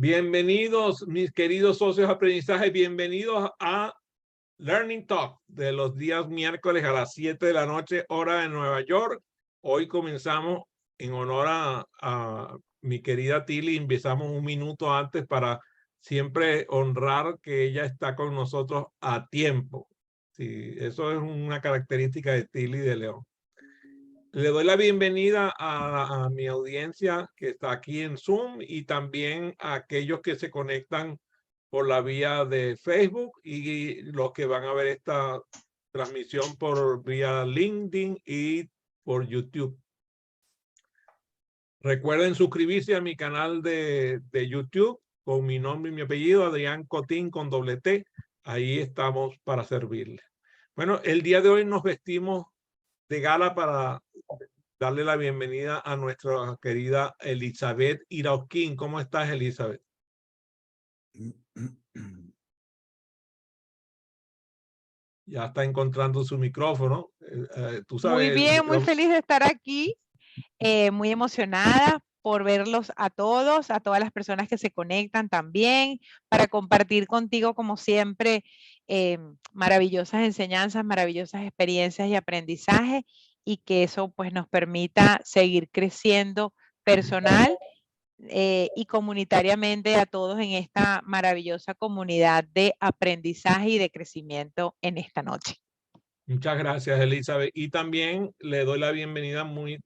Bienvenidos, mis queridos socios de aprendizaje, bienvenidos a Learning Talk de los días miércoles a las 7 de la noche, hora de Nueva York. Hoy comenzamos en honor a mi querida Tilly, empezamos un minuto antes para siempre honrar que ella está con nosotros a tiempo. Sí, eso es una característica de Tilly de León. Le doy la bienvenida a mi audiencia que está aquí en Zoom y también a aquellos que se conectan por la vía de Facebook y los que van a ver esta transmisión por vía LinkedIn y por YouTube. Recuerden suscribirse a mi canal de YouTube con mi nombre y mi apellido, Adrián Cotín con doble T. Ahí estamos para servirles. Bueno, el día de hoy nos vestimos de gala para darle la bienvenida a nuestra querida Elizabeth Irauquín. ¿Cómo estás, Elizabeth? Ya está encontrando su micrófono. Tú Muy sabes, bien, muy feliz de estar aquí, muy emocionada por verlos a todas las personas que se conectan también, para compartir contigo, como siempre, maravillosas enseñanzas, maravillosas experiencias y aprendizaje, y que eso pues nos permita seguir creciendo personal y comunitariamente a todos en esta maravillosa comunidad de aprendizaje y de crecimiento en esta noche. muchas gracias, Elizabeth. Y también le doy la bienvenida muy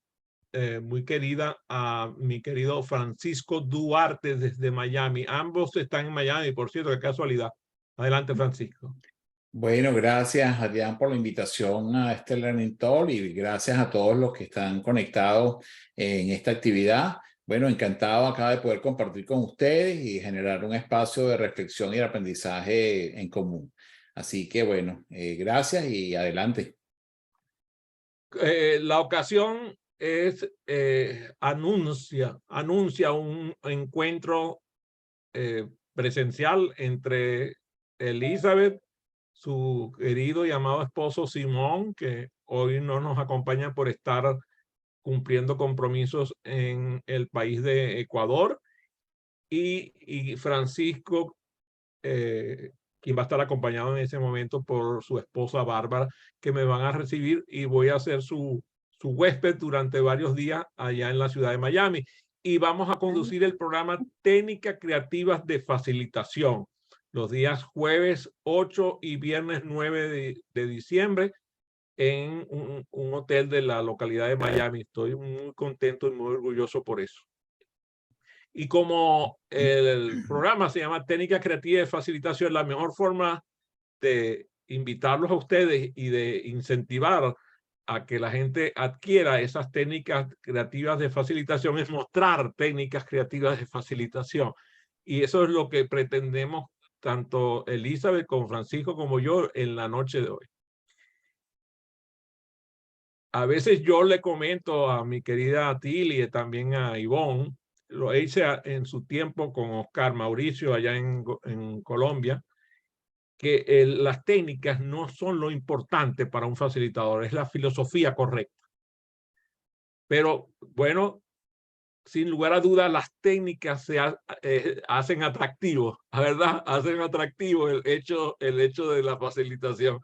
querida a mi querido Francisco Duarte desde Miami. Ambos están en Miami, por cierto, qué casualidad. Adelante, Francisco. Bueno, gracias, Adrián, por la invitación a este Learning Talk y gracias a todos los que están conectados en esta actividad. Bueno, encantado acá de poder compartir con ustedes y generar un espacio de reflexión y de aprendizaje en común. Así que bueno, gracias y adelante. La ocasión es anuncia un encuentro presencial entre Elizabeth, su querido y amado esposo Simón, que hoy no nos acompaña por estar cumpliendo compromisos en el país de Ecuador, y Francisco, quien va a estar acompañado en ese momento por su esposa Bárbara, que me van a recibir y voy a ser su huésped durante varios días allá en la ciudad de Miami. Y vamos a conducir el programa Técnicas Creativas de Facilitación los días jueves 8 y viernes 9 de diciembre en un hotel de la localidad de Miami. Estoy muy contento y muy orgulloso por eso. Y como el programa se llama Técnicas Creativas de Facilitación, la mejor forma de invitarlos a ustedes y de incentivar a que la gente adquiera esas técnicas creativas de facilitación es mostrar técnicas creativas de facilitación. Y eso es lo que pretendemos tanto Elizabeth como Francisco como yo en la noche de hoy. A veces yo le comento a mi querida Tilly y también a Ivonne, lo hice en su tiempo con Oscar Mauricio allá en Colombia, que las técnicas no son lo importante para un facilitador, es la filosofía correcta. Pero bueno, sin lugar a dudas, las técnicas hacen atractivo, ¿verdad? Hacen atractivo el hecho de la facilitación.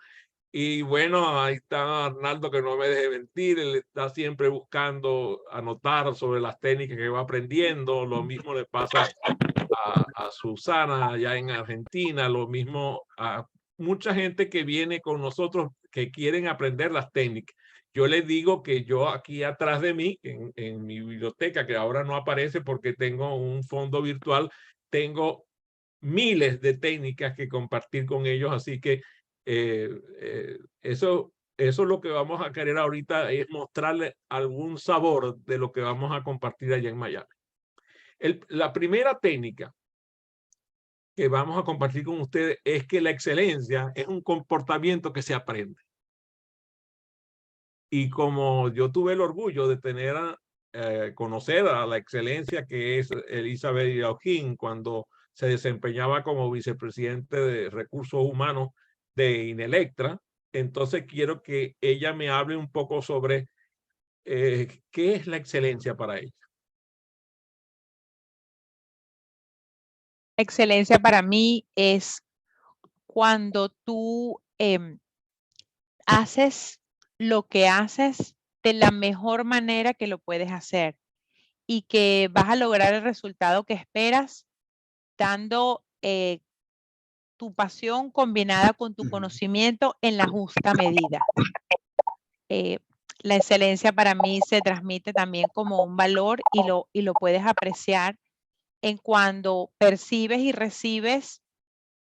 Y bueno, ahí está Arnaldo, que no me deje mentir, él está siempre buscando anotar sobre las técnicas que va aprendiendo. Lo mismo le pasa a Susana allá en Argentina, lo mismo a mucha gente que viene con nosotros que quieren aprender las técnicas. Yo les digo que yo aquí atrás de mí, en mi biblioteca, que ahora no aparece porque tengo un fondo virtual, tengo miles de técnicas que compartir con ellos, así que eso es lo que vamos a querer ahorita, es mostrarle algún sabor de lo que vamos a compartir allá en Miami. La primera técnica que vamos a compartir con ustedes es que la excelencia es un comportamiento que se aprende. Y como yo tuve el orgullo de conocer a la excelencia que es Elizabeth Irauquín cuando se desempeñaba como vicepresidente de Recursos Humanos de Inelectra, entonces quiero que ella me hable un poco sobre qué es la excelencia para ella. Excelencia para mí es cuando tú haces lo que haces de la mejor manera que lo puedes hacer y que vas a lograr el resultado que esperas dando tu pasión combinada con tu conocimiento en la justa medida. La excelencia para mí se transmite también como un valor y lo puedes apreciar en cuando percibes y recibes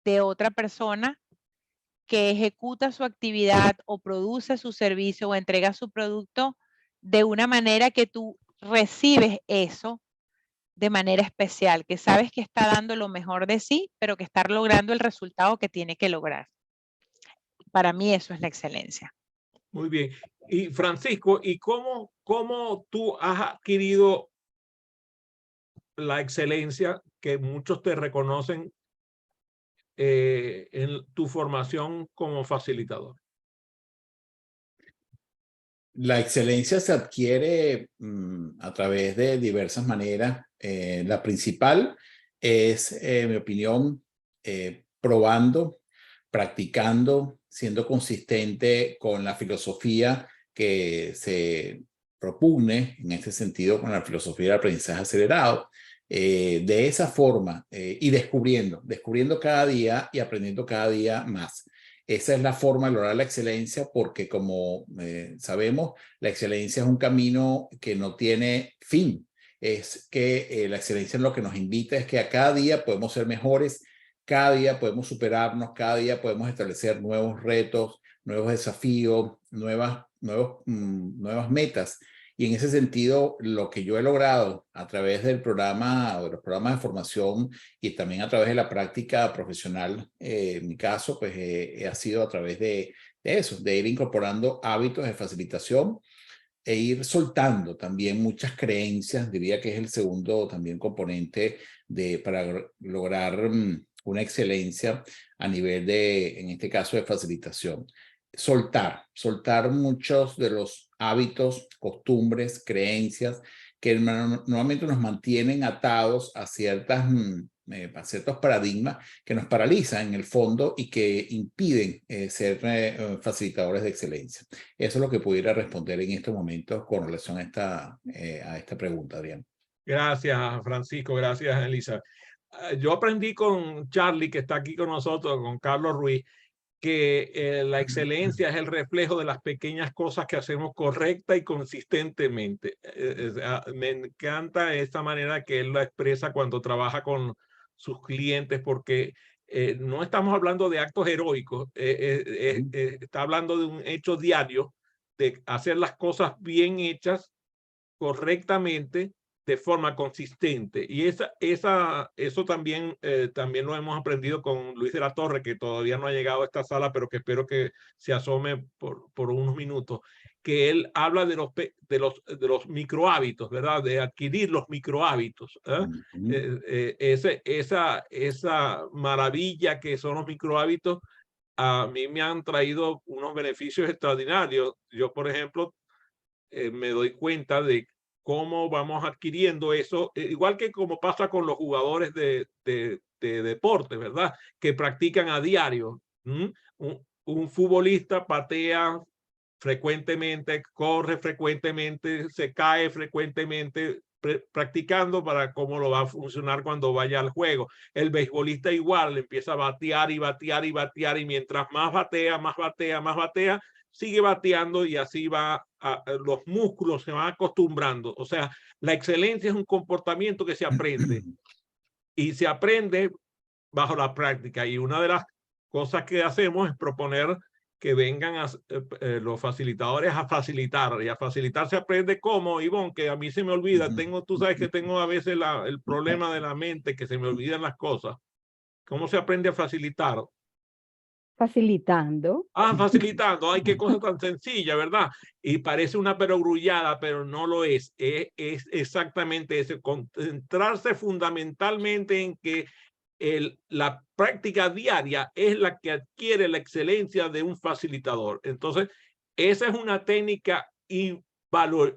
de otra persona que ejecuta su actividad o produce su servicio o entrega su producto de una manera que tú recibes eso de manera especial, que sabes que está dando lo mejor de sí, pero que está logrando el resultado que tiene que lograr. Para mí eso es la excelencia. Muy bien. Y Francisco, ¿y cómo tú has adquirido la excelencia que muchos te reconocen en tu formación como facilitador? La excelencia se adquiere a través de diversas maneras. La principal es, en mi opinión, probando, practicando, siendo consistente con la filosofía que se propugne, en este sentido, con la filosofía del aprendizaje acelerado. De esa forma y descubriendo cada día y aprendiendo cada día más. Esa es la forma de lograr la excelencia porque, como sabemos, la excelencia es un camino que no tiene fin. Es que la excelencia lo que nos invita es que a cada día podemos ser mejores, cada día podemos superarnos, cada día podemos establecer nuevos retos, nuevos desafíos, nuevas metas. Y en ese sentido, lo que yo he logrado a través del programa, de los programas de formación y también a través de la práctica profesional, en mi caso, pues ha sido a través de eso, de ir incorporando hábitos de facilitación e ir soltando también muchas creencias, diría que es el segundo también componente para lograr una excelencia a nivel de, en este caso, de facilitación. Soltar muchos de los hábitos, costumbres, creencias que normalmente nos mantienen atados a ciertos paradigmas que nos paralizan en el fondo y que impiden ser facilitadores de excelencia. Eso es lo que pudiera responder en estos momentos con relación a esta pregunta, Adrián. Gracias, Francisco. Gracias, Elisa. Yo aprendí con Charlie, que está aquí con nosotros, con Carlos Ruiz, que la excelencia es el reflejo de las pequeñas cosas que hacemos correcta y consistentemente. Me encanta esta manera que él la expresa cuando trabaja con sus clientes, porque no estamos hablando de actos heroicos, está hablando de un hecho diario, de hacer las cosas bien hechas correctamente de forma consistente. Y eso también lo hemos aprendido con Luis de la Torre, que todavía no ha llegado a esta sala, pero que espero que se asome por unos minutos, que él habla de los microhábitos, ¿verdad? De adquirir los microhábitos. Esa maravilla que son los microhábitos, a mí me han traído unos beneficios extraordinarios. Yo, por ejemplo, me doy cuenta de cómo vamos adquiriendo eso, igual que como pasa con los jugadores de deporte, ¿verdad? Que practican a diario. Un futbolista patea frecuentemente, corre frecuentemente, se cae frecuentemente, practicando para cómo lo va a funcionar cuando vaya al juego. El beisbolista igual empieza a batear y batear y batear, y mientras más batea, más batea, más batea, sigue bateando, y así los músculos se van acostumbrando. O sea, la excelencia es un comportamiento que se aprende y se aprende bajo la práctica. Y una de las cosas que hacemos es proponer que vengan los facilitadores a facilitar, y a facilitar se aprende como, Ivonne, que a mí se me olvida, tú sabes que tengo a veces el problema de la mente, que se me olvidan las cosas. ¿Cómo se aprende a facilitar? Facilitando. Facilitando. Ay, qué cosa tan sencilla, ¿verdad? Y parece una perogrullada, pero no lo es. Es exactamente eso, concentrarse fundamentalmente en que la práctica diaria es la que adquiere la excelencia de un facilitador. Entonces, esa es una técnica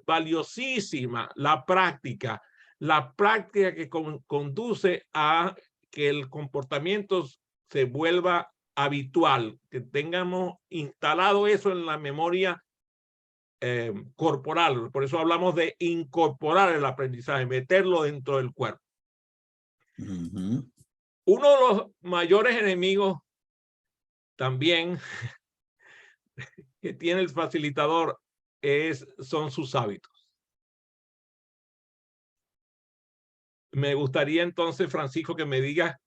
valiosísima, la práctica que conduce a que el comportamiento se vuelva habitual, que tengamos instalado eso en la memoria corporal. Por eso hablamos de incorporar el aprendizaje, meterlo dentro del cuerpo. Ujú. Uno de los mayores enemigos también que tiene el facilitador son sus hábitos. Me gustaría entonces, Francisco, que me digas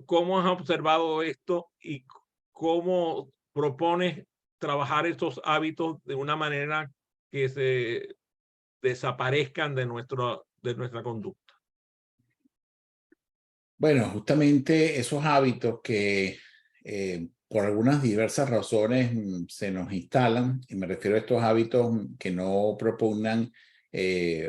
cómo has observado esto y cómo propones trabajar estos hábitos de una manera que se desaparezcan de nuestra conducta. Bueno, justamente esos hábitos que por algunas diversas razones se nos instalan, y me refiero a estos hábitos que no propugnan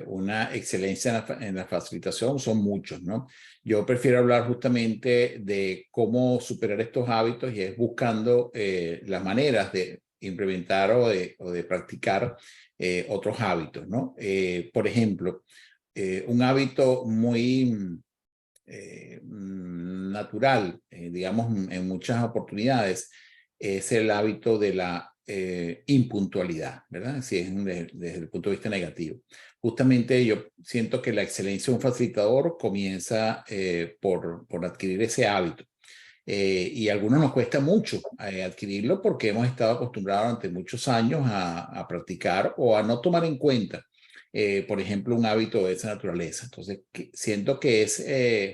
una excelencia en la facilitación, son muchos, ¿no? Yo prefiero hablar justamente de cómo superar estos hábitos y es buscando las maneras de implementar o de practicar otros hábitos, ¿no? Por ejemplo, un hábito muy natural, digamos, en muchas oportunidades, es el hábito de la impuntualidad, ¿verdad? Si es desde el punto de vista negativo. Justamente yo siento que la excelencia de un facilitador comienza por adquirir ese hábito. Y a algunos nos cuesta mucho adquirirlo porque hemos estado acostumbrados durante muchos años a practicar o a no tomar en cuenta por ejemplo, un hábito de esa naturaleza. Entonces, siento que es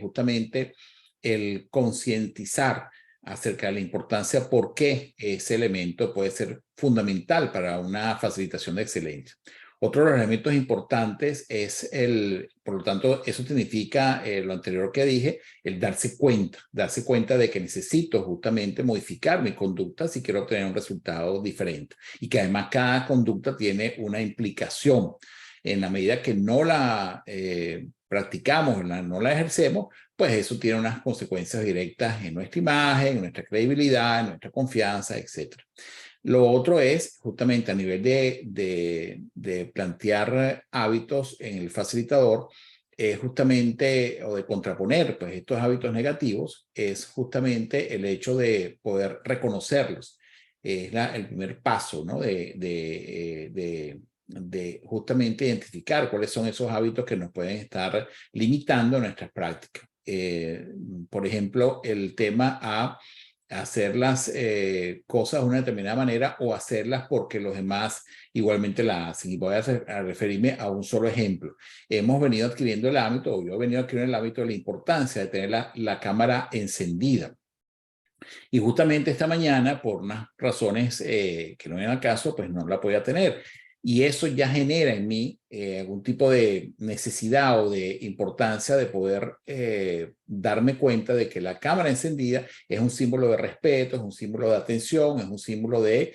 justamente el concientizar acerca de la importancia por qué ese elemento puede ser fundamental para una facilitación de excelencia. Otro de los elementos importantes es por lo tanto, eso significa lo anterior que dije, el darse cuenta de que necesito justamente modificar mi conducta si quiero obtener un resultado diferente y que además cada conducta tiene una implicación. En la medida que no la practicamos, no la ejercemos, pues eso tiene unas consecuencias directas en nuestra imagen, en nuestra credibilidad, en nuestra confianza, etc. Lo otro es justamente a nivel de plantear hábitos en el facilitador, justamente, o de contraponer pues, estos hábitos negativos, es justamente el hecho de poder reconocerlos. Es el primer paso, ¿no? De justamente identificar cuáles son esos hábitos que nos pueden estar limitando nuestras prácticas. Por ejemplo, el tema a hacer las cosas de una determinada manera o hacerlas porque los demás igualmente las hacen. Y voy a referirme a un solo ejemplo. Hemos venido adquiriendo el hábito, o yo he venido adquiriendo el hábito de la importancia de tener la cámara encendida. Y justamente esta mañana, por unas razones que no vienen al caso, pues no la podía tener. Y eso ya genera en mí algún tipo de necesidad o de importancia de poder darme cuenta de que la cámara encendida es un símbolo de respeto, es un símbolo de atención, es un símbolo de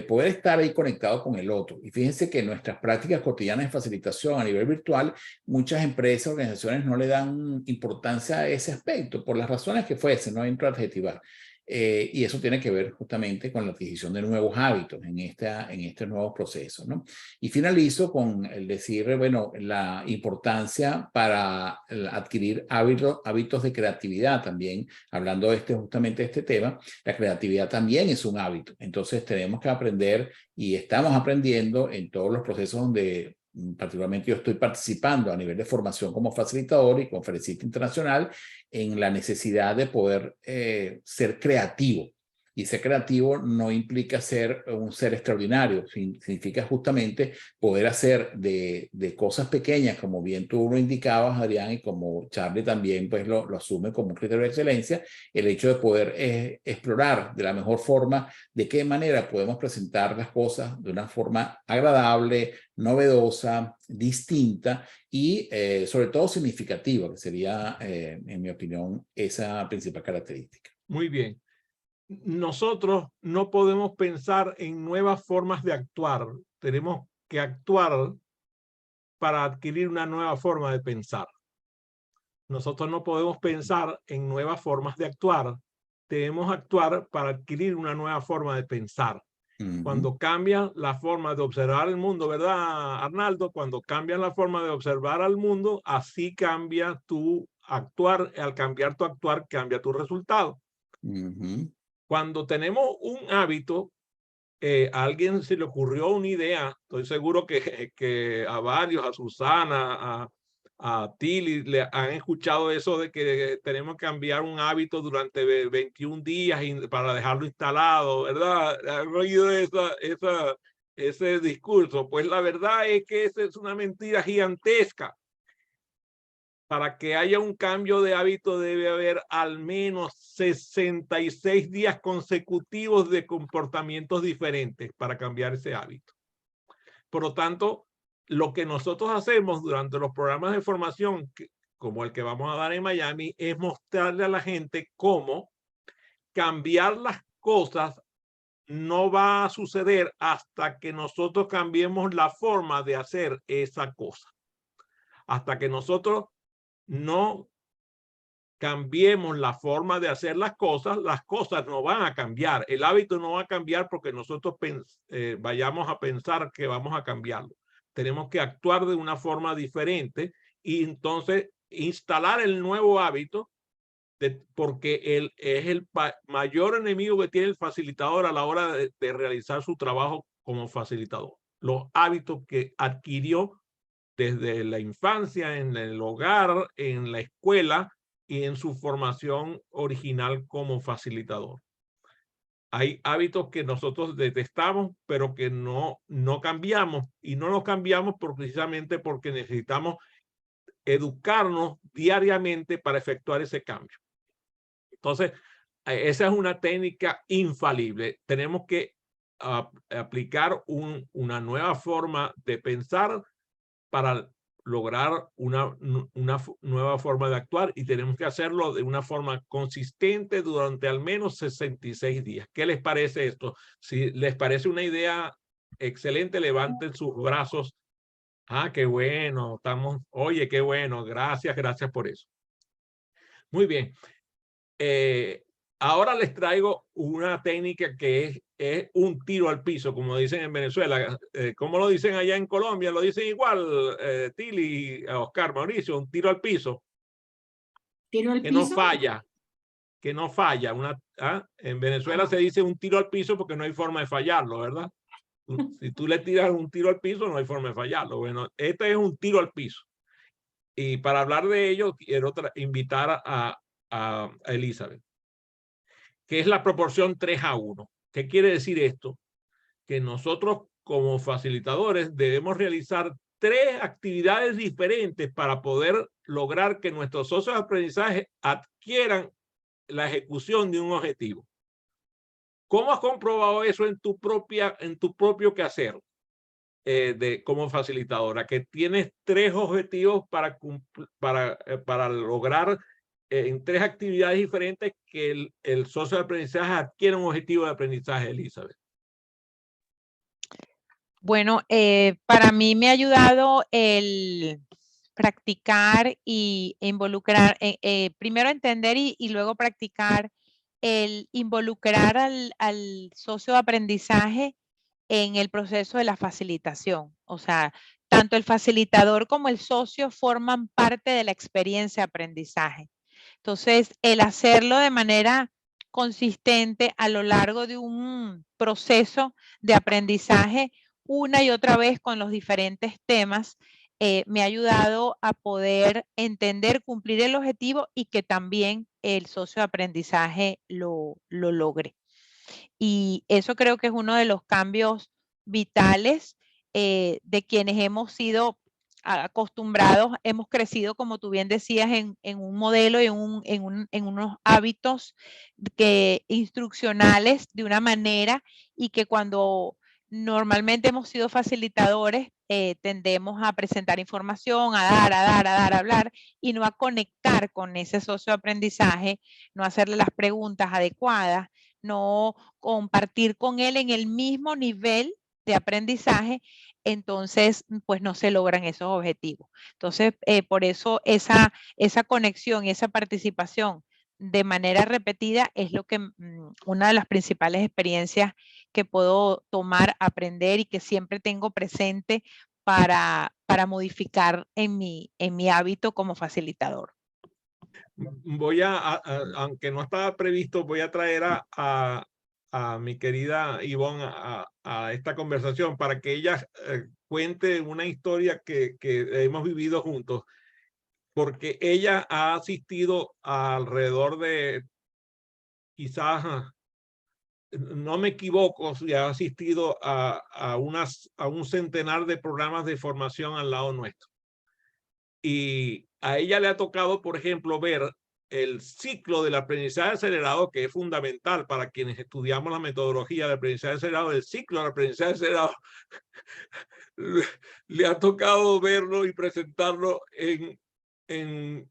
poder estar ahí conectado con el otro. Y fíjense que en nuestras prácticas cotidianas de facilitación a nivel virtual, muchas empresas, organizaciones no le dan importancia a ese aspecto, por las razones que fuesen, no entro a adjetivar. Y eso tiene que ver justamente con la adquisición de nuevos hábitos en este nuevo proceso, ¿no? Y finalizo con el decir, bueno, la importancia para adquirir hábitos de creatividad también, hablando justamente de este tema, la creatividad también es un hábito. Entonces tenemos que aprender y estamos aprendiendo en todos los procesos donde particularmente yo estoy participando a nivel de formación como facilitador y conferencista internacional en la necesidad de poder ser creativo. Y ser creativo no implica ser un ser extraordinario, significa justamente poder hacer de cosas pequeñas, como bien tú lo indicabas, Adrián, y como Charlie también pues lo asume como un criterio de excelencia, el hecho de poder explorar de la mejor forma de qué manera podemos presentar las cosas de una forma agradable, novedosa, distinta y sobre todo significativa, que sería, en mi opinión, esa principal característica. Muy bien. Nosotros no podemos pensar en nuevas formas de actuar. Tenemos que actuar para adquirir una nueva forma de pensar. Nosotros no podemos pensar en nuevas formas de actuar. Debemos actuar para adquirir una nueva forma de pensar. Cuando cambia la forma de observar el mundo, ¿verdad, Arnaldo? Cuando cambia la forma de observar al mundo, así cambia tu actuar, al cambiar tu actuar, cambia tu resultado. Cuando tenemos un hábito, a alguien se le ocurrió una idea, estoy seguro que a varios, a Susana, a Tilly, le han escuchado eso de que tenemos que cambiar un hábito durante 21 días para dejarlo instalado, ¿verdad? ¿Han oído ese discurso? Pues la verdad es que esa es una mentira gigantesca. Para que haya un cambio de hábito debe haber al menos 66 días consecutivos de comportamientos diferentes para cambiar ese hábito. Por lo tanto, lo que nosotros hacemos durante los programas de formación, como el que vamos a dar en Miami, es mostrarle a la gente cómo cambiar las cosas no va a suceder hasta que nosotros cambiemos la forma de hacer esa cosa. Hasta que nosotros no cambiemos la forma de hacer las cosas no van a cambiar. El hábito no va a cambiar porque nosotros vayamos a pensar que vamos a cambiarlo. Tenemos que actuar de una forma diferente y entonces instalar el nuevo hábito porque él es el mayor enemigo que tiene el facilitador a la hora de realizar su trabajo como facilitador. Los hábitos que adquirió desde la infancia, en el hogar, en la escuela y en su formación original como facilitador. Hay hábitos que nosotros detestamos, pero que no cambiamos, y no los cambiamos precisamente porque necesitamos educarnos diariamente para efectuar ese cambio. Entonces, esa es una técnica infalible. Tenemos que aplicar una nueva forma de pensar para lograr una nueva forma de actuar, y tenemos que hacerlo de una forma consistente durante al menos 66 días. ¿Qué les parece esto? Si les parece una idea excelente, levanten sus brazos. Ah, qué bueno, oye, qué bueno, gracias por eso. Muy bien. Ahora les traigo una técnica que es un tiro al piso, como dicen en Venezuela. ¿Cómo lo dicen allá en Colombia? Lo dicen igual, Tilly, Oscar, Mauricio, un tiro al piso. ¿Tiro al piso? Que no falla. En Venezuela se dice un tiro al piso porque no hay forma de fallarlo, ¿verdad? Si tú le tiras un tiro al piso, no hay forma de fallarlo. Bueno, este es un tiro al piso. Y para hablar de ello, quiero invitar a Elizabeth, que es la proporción 3:1. ¿Qué quiere decir esto? Que nosotros como facilitadores debemos realizar 3 actividades diferentes para poder lograr que nuestros socios de aprendizaje adquieran la ejecución de un objetivo. ¿Cómo has comprobado eso en tu propio quehacer como facilitadora? Que tienes 3 objetivos para lograr en 3 actividades diferentes que el socio de aprendizaje adquiere un objetivo de aprendizaje, Elizabeth. Bueno, para mí me ha ayudado el practicar y involucrar, primero entender y luego practicar, el involucrar al socio de aprendizaje en el proceso de la facilitación. O sea, tanto el facilitador como el socio forman parte de la experiencia de aprendizaje. Entonces, el hacerlo de manera consistente a lo largo de un proceso de aprendizaje una y otra vez con los diferentes temas, me ha ayudado a poder entender, cumplir el objetivo y que también el socio de aprendizaje lo logre. Y eso creo que es uno de los cambios vitales de quienes hemos sido acostumbrados, hemos crecido, como tú bien decías, en un modelo y en unos hábitos instruccionales de una manera, y que cuando normalmente hemos sido facilitadores, tendemos a presentar información, a hablar, y no a conectar con ese socio de aprendizaje, no hacerle las preguntas adecuadas, no compartir con él en el mismo nivel de aprendizaje. Entonces, pues no se logran esos objetivos. Entonces, por eso esa conexión y esa participación de manera repetida es lo que una de las principales experiencias que puedo tomar, aprender y que siempre tengo presente para modificar en mi hábito como facilitador. Voy aunque no estaba previsto, voy a traer a mi querida Ivonne a esta conversación para que ella cuente una historia que hemos vivido juntos, porque ella ha asistido a alrededor de, quizás, no me equivoco, si ha asistido a un centenar de programas de formación al lado nuestro. Y a ella le ha tocado, por ejemplo, ver el ciclo del aprendizaje acelerado, que es fundamental para quienes estudiamos la metodología del aprendizaje acelerado. El ciclo del aprendizaje acelerado le ha tocado verlo y presentarlo en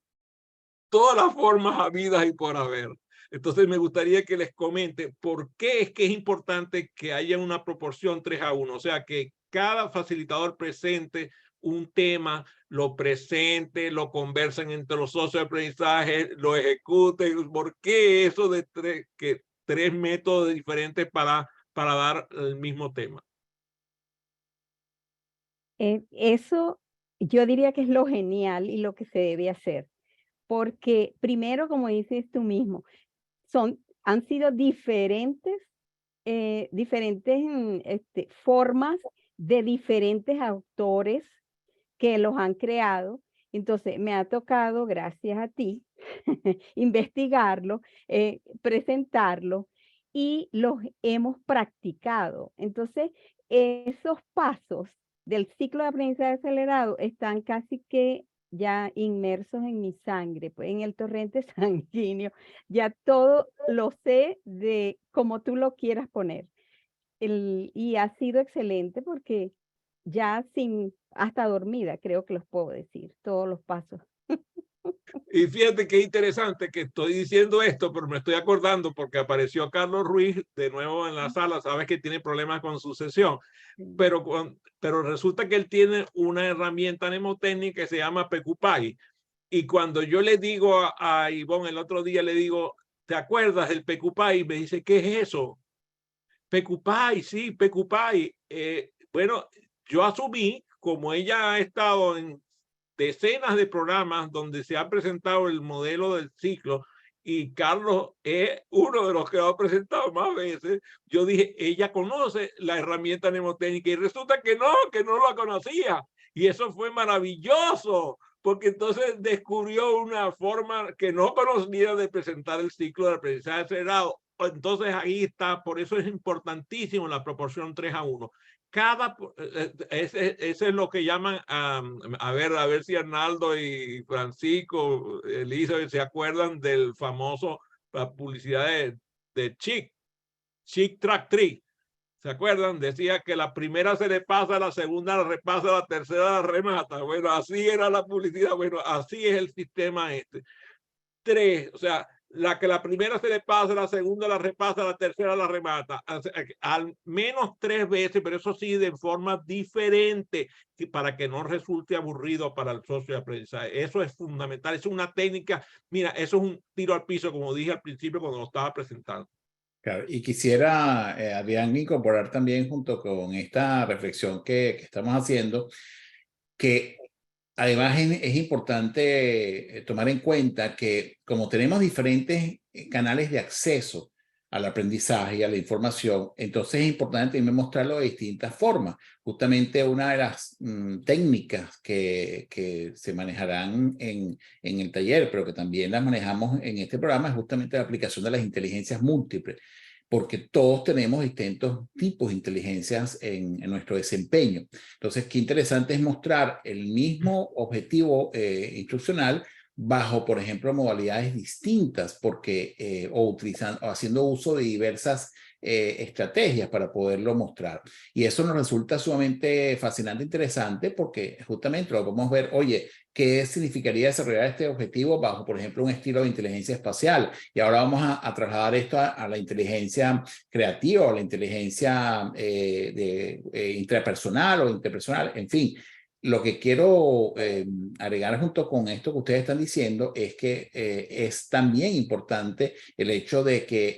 todas las formas habidas y por haber. Entonces me gustaría que les comente por qué es que es importante que haya una proporción 3:1, o sea, que cada facilitador presente un tema, lo presente, lo conversen entre los socios de aprendizaje, lo ejecuten. ¿Por qué eso de tres métodos diferentes para dar el mismo tema? Eso yo diría que es lo genial y lo que se debe hacer. Porque primero, como dices tú mismo, han sido diferentes formas de diferentes autores que los han creado. Entonces, me ha tocado, gracias a ti, investigarlo, presentarlo, y los hemos practicado. Entonces, esos pasos del ciclo de aprendizaje acelerado están casi que ya inmersos en mi sangre, pues en el torrente sanguíneo. Ya todo lo sé de como tú lo quieras poner. Y ha sido excelente porque ya hasta dormida creo que los puedo decir, todos los pasos. Y fíjate qué interesante que estoy diciendo esto, pero me estoy acordando porque apareció Carlos Ruiz de nuevo en la sala. Sabes que tiene problemas con su sesión, pero resulta que él tiene una herramienta mnemotécnica que se llama PQPy. Y cuando yo le digo a Ivonne el otro día, le digo, ¿te acuerdas del PQPy? Y me dice, ¿qué es eso? PQPy, sí, PQPy. Bueno, yo asumí, como ella ha estado en decenas de programas donde se ha presentado el modelo del ciclo, y Carlos es uno de los que lo ha presentado más veces, yo dije, ella conoce la herramienta mnemotécnica, y resulta que no la conocía. Y eso fue maravilloso, porque entonces descubrió una forma que no conocía de presentar el ciclo de aprendizaje acelerado. Entonces ahí está, por eso es importantísimo la proporción 3:1. Ese es lo que llaman, a ver si Arnaldo y Francisco, Elizabeth, se acuerdan del famoso, la publicidad de Chick Track Tree. ¿Se acuerdan? Decía que la primera se le pasa, la segunda la repasa, la tercera la remata. Bueno, así era la publicidad. Bueno, así es el sistema este. 3, o sea, la primera se le pasa, la segunda la repasa, la tercera la remata, al menos 3 veces, pero eso sí de forma diferente, para que no resulte aburrido para el socio de aprendizaje. Eso es fundamental, es una técnica. Mira, eso es un tiro al piso, como dije al principio cuando lo estaba presentando. Claro, y quisiera, Adrián, incorporar también junto con esta reflexión que estamos haciendo, que además es importante tomar en cuenta que como tenemos diferentes canales de acceso al aprendizaje y a la información, entonces es importante también mostrarlo de distintas formas. Justamente una de las técnicas que se manejarán en el taller, pero que también las manejamos en este programa, es justamente la aplicación de las inteligencias múltiples, porque todos tenemos distintos tipos de inteligencias en nuestro desempeño. Entonces, qué interesante es mostrar el mismo objetivo instruccional bajo, por ejemplo, modalidades distintas, porque, o haciendo uso de diversas estrategias para poderlo mostrar. Y eso nos resulta sumamente fascinante, interesante, porque justamente lo podemos ver, oye, ¿qué significaría desarrollar este objetivo bajo, por ejemplo, un estilo de inteligencia espacial? Y ahora vamos a trasladar esto a la inteligencia creativa o la inteligencia intrapersonal o interpersonal, en fin. Lo que quiero agregar junto con esto que ustedes están diciendo es que es también importante el hecho de que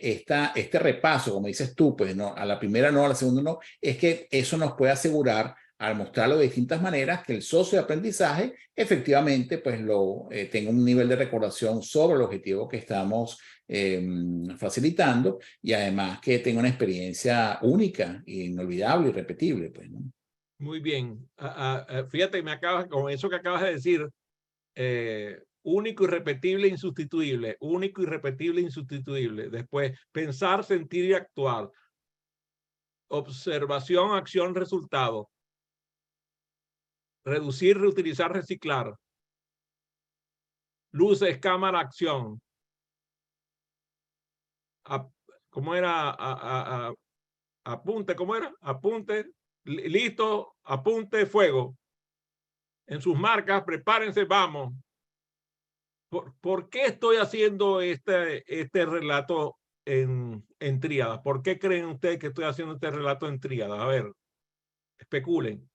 este repaso, como dices tú, pues no, a la primera no, a la segunda no, es que eso nos puede asegurar al mostrarlo de distintas maneras, que el socio de aprendizaje efectivamente pues tenga un nivel de recordación sobre el objetivo que estamos facilitando, y además que tenga una experiencia única, inolvidable y repetible. Pues, ¿no? Muy bien. Fíjate, con eso que acabas de decir, único, irrepetible, insustituible. Único, irrepetible, insustituible. Después, pensar, sentir y actuar. Observación, acción, resultado. Reducir, reutilizar, reciclar. Luces, cámara, acción. ¿Cómo era? Apunte, ¿cómo era? Apunte, listo, apunte, fuego. En sus marcas, prepárense, vamos. ¿Por qué estoy haciendo este relato en tríadas? ¿Por qué creen ustedes que estoy haciendo este relato en tríadas? A ver, especulen.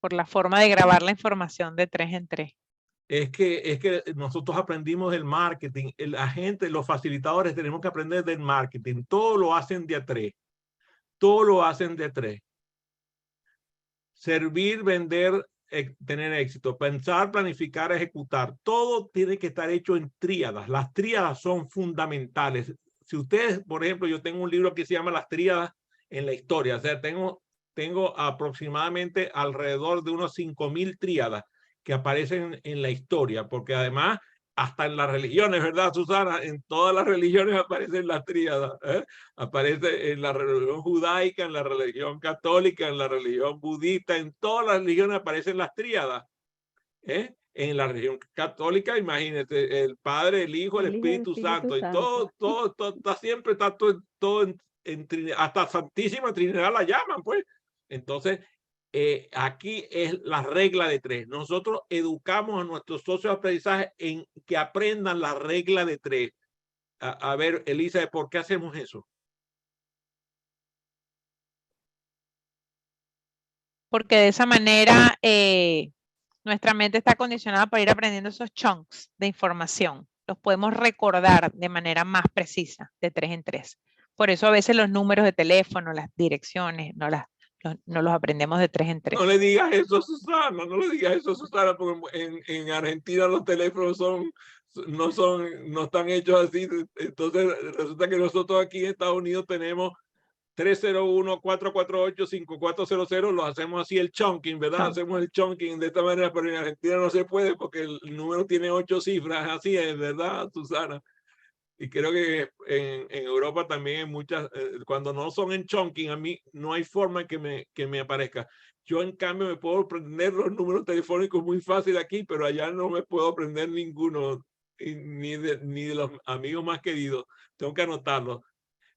Por la forma de grabar la información de 3 en 3. Es que nosotros aprendimos del marketing. La gente, los facilitadores, tenemos que aprender del marketing. Todo lo hacen de a 3. Todo lo hacen de 3. Servir, vender, tener éxito. Pensar, planificar, ejecutar. Todo tiene que estar hecho en tríadas. Las tríadas son fundamentales. Si ustedes, por ejemplo, yo tengo un libro que se llama Las tríadas en la historia. O sea, tengo aproximadamente alrededor de unos 5.000 tríadas que aparecen en la historia, porque además hasta en las religiones, ¿verdad, Susana? En todas las religiones aparecen las tríadas. Aparece en la religión judaica, en la religión católica, en la religión budista, en todas las religiones aparecen las tríadas. En la religión católica, imagínate, el Padre, el Hijo, el Espíritu Santo, y todo siempre está todo en Trinidad, hasta Santísima Trinidad la llaman, pues. Entonces, aquí es la regla de 3. Nosotros educamos a nuestros socios de aprendizaje en que aprendan la regla de 3. A ver, Elisa, ¿por qué hacemos eso? Porque de esa manera nuestra mente está condicionada para ir aprendiendo esos chunks de información. Los podemos recordar de manera más precisa, de 3 en 3. Por eso a veces los números de teléfono, las direcciones, no los aprendemos de 3 en 3. No le digas eso, Susana, no le digas eso, Susana, porque en Argentina los teléfonos no están hechos así. Entonces resulta que nosotros aquí en Estados Unidos tenemos 301-448-5400, lo hacemos así el chunking, ¿verdad? Hacemos el chunking de esta manera, pero en Argentina no se puede porque el número tiene 8 cifras, así es, ¿verdad, Susana? Y creo que en Europa también hay muchas, cuando no son en chunking, a mí no hay forma que me aparezca. Yo en cambio me puedo aprender los números telefónicos muy fácil aquí, pero allá no me puedo aprender ninguno, ni de los amigos más queridos. Tengo que anotarlos.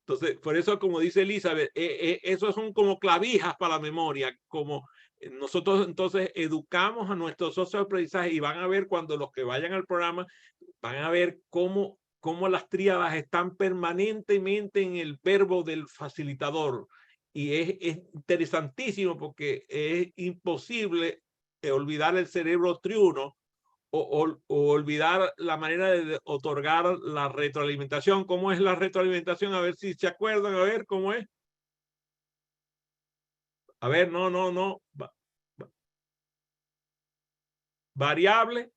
Entonces, por eso, como dice Elizabeth, esos son como clavijas para la memoria, como nosotros entonces educamos a nuestros socios de aprendizaje, y van a ver cuando los que vayan al programa, van a ver cómo las tríadas están permanentemente en el verbo del facilitador. Y es interesantísimo porque es imposible olvidar el cerebro triuno, o olvidar la manera de otorgar la retroalimentación. ¿Cómo es la retroalimentación? A ver si se acuerdan, a ver cómo es. A ver, no. Variable,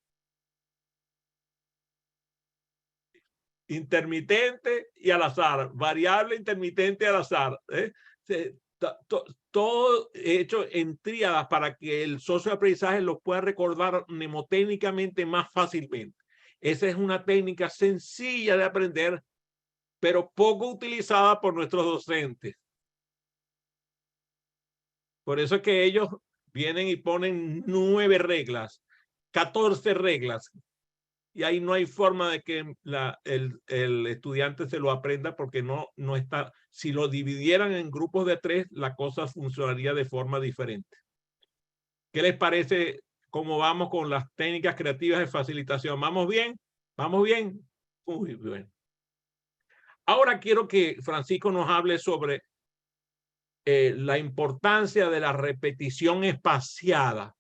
intermitente y al azar. Variable, intermitente y al azar. Todo hecho en tríadas para que el socio de aprendizaje lo pueda recordar mnemotécnicamente más fácilmente. Esa es una técnica sencilla de aprender, pero poco utilizada por nuestros docentes. Por eso es que ellos vienen y ponen 9 reglas, 14 reglas. Y ahí no hay forma de que el estudiante se lo aprenda, porque no está. Si lo dividieran en grupos de 3, la cosa funcionaría de forma diferente. ¿Qué les parece cómo vamos con las técnicas creativas de facilitación? ¿Vamos bien? ¿Vamos bien? Muy bien. Ahora quiero que Francisco nos hable sobre la importancia de la repetición espaciada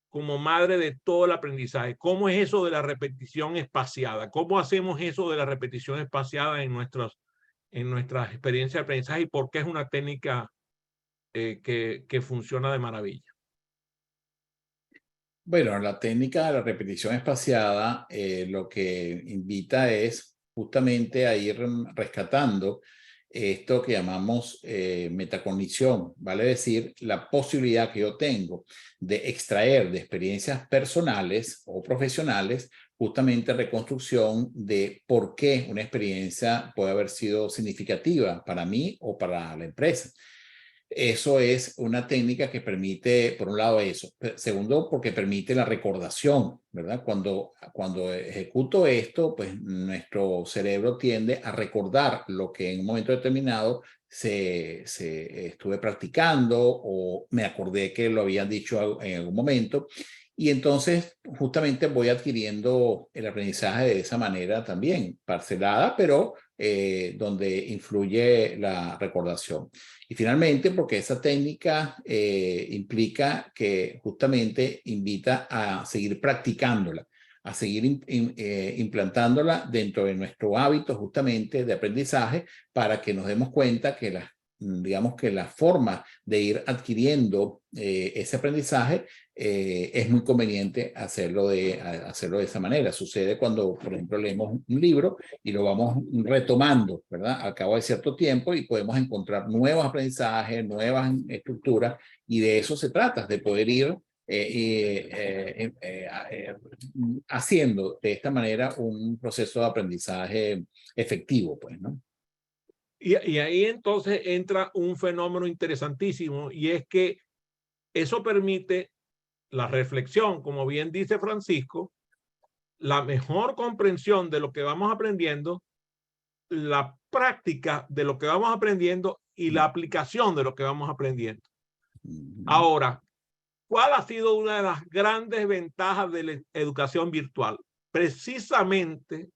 como madre de todo el aprendizaje. ¿Cómo es eso de la repetición espaciada? ¿Cómo hacemos eso de la repetición espaciada en nuestros en nuestras experiencias de aprendizaje y por qué es una técnica que funciona de maravilla. Bueno, la técnica de la repetición espaciada lo que invita es justamente a ir rescatando esto que llamamos metacognición, vale decir, la posibilidad que yo tengo de extraer de experiencias personales o profesionales justamente reconstrucción de por qué una experiencia puede haber sido significativa para mí o para la empresa. Eso es una técnica que permite, por un lado eso, segundo, porque permite la recordación, ¿verdad? Cuando ejecuto esto, pues nuestro cerebro tiende a recordar lo que en un momento determinado se estuve practicando o me acordé que lo habían dicho en algún momento. Y entonces justamente voy adquiriendo el aprendizaje de esa manera también, parcelada, pero donde influye la recordación. Y finalmente, porque esa técnica implica que justamente invita a seguir practicándola, a seguir implantándola dentro de nuestro hábito justamente de aprendizaje para que nos demos cuenta que digamos que la forma de ir adquiriendo ese aprendizaje es muy conveniente hacerlo de esa manera. Sucede cuando, por ejemplo, leemos un libro y lo vamos retomando, ¿verdad? Al cabo de cierto tiempo y podemos encontrar nuevos aprendizajes, nuevas estructuras y de eso se trata, de poder ir haciendo de esta manera un proceso de aprendizaje efectivo, pues, ¿no? Y ahí entonces entra un fenómeno interesantísimo y es que eso permite la reflexión, como bien dice Francisco, la mejor comprensión de lo que vamos aprendiendo, la práctica de lo que vamos aprendiendo y la aplicación de lo que vamos aprendiendo. Ahora, ¿cuál ha sido una de las grandes ventajas de la educación virtual? Precisamente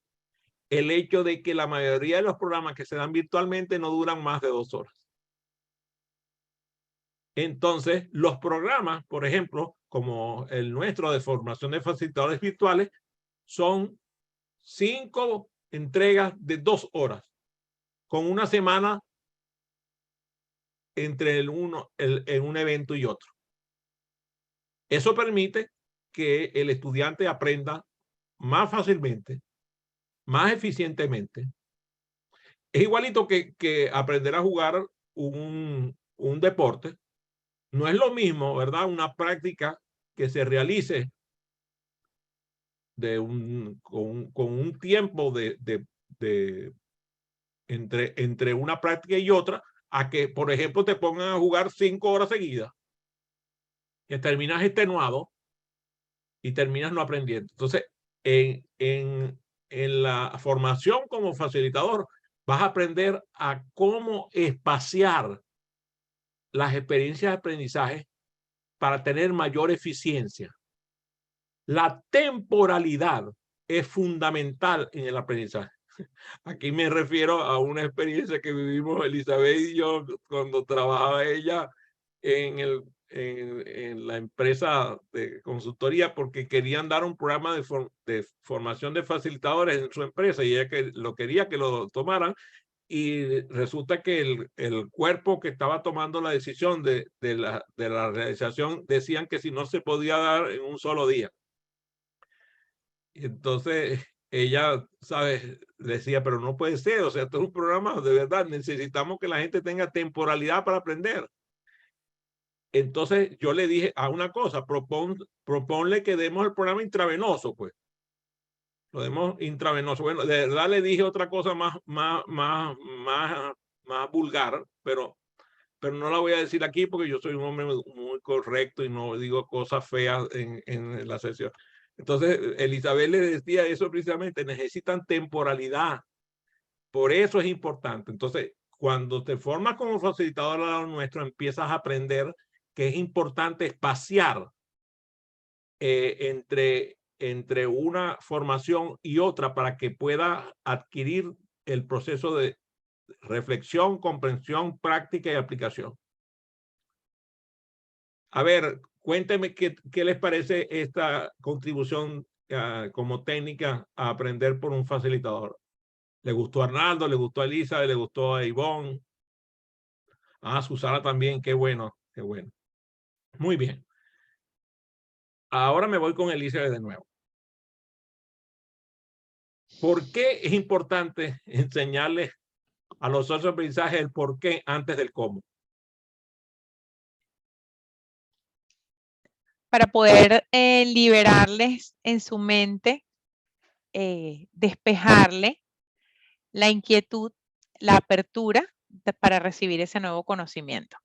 el hecho de que la mayoría de los programas que se dan virtualmente no duran más de 2 horas. Entonces, los programas, por ejemplo, como el nuestro de formación de facilitadores virtuales, son 5 entregas de 2 horas, con una semana entre en un evento y otro. Eso permite que el estudiante aprenda más fácilmente, más eficientemente. Es igualito que aprender a jugar un deporte. No es lo mismo, ¿verdad? Una práctica que se realice con un tiempo entre una práctica y otra, a que, por ejemplo, te pongan a jugar 5 horas seguidas, que terminas extenuado y terminas no aprendiendo. Entonces, en la formación como facilitador, vas a aprender a cómo espaciar las experiencias de aprendizaje para tener mayor eficiencia. La temporalidad es fundamental en el aprendizaje. Aquí me refiero a una experiencia que vivimos Elizabeth y yo cuando trabajaba ella en la empresa de consultoría porque querían dar un programa de formación de facilitadores en su empresa y ella quería que lo tomaran y resulta que el cuerpo que estaba tomando la decisión de la realización decían que si no se podía dar en un solo día. Entonces ella, ¿sabes? Decía, pero no puede ser, o sea, esto es un programa de verdad, necesitamos que la gente tenga temporalidad para aprender. Entonces yo le dije a una cosa, proponle que demos el programa intravenoso, pues. Lo demos intravenoso. Bueno, de verdad le dije otra cosa más vulgar, pero no la voy a decir aquí porque yo soy un hombre muy correcto y no digo cosas feas en la sesión. Entonces, Elizabeth le decía eso precisamente, necesitan temporalidad. Por eso es importante. Entonces, cuando te formas como facilitador al lado nuestro, empiezas a aprender que es importante espaciar entre una formación y otra para que pueda adquirir el proceso de reflexión, comprensión, práctica y aplicación. A ver, cuénteme qué les parece esta contribución como técnica a aprender por un facilitador. Le gustó a Arnaldo, le gustó a Elizabeth, le gustó a Ivonne. Ah, Susana también, qué bueno, qué bueno. Muy bien. Ahora me voy con Elizabeth de nuevo. ¿Por qué es importante enseñarles a los socios de aprendizaje el por qué antes del cómo? Para poder liberarles en su mente, despejarle la inquietud, la apertura para recibir ese nuevo conocimiento.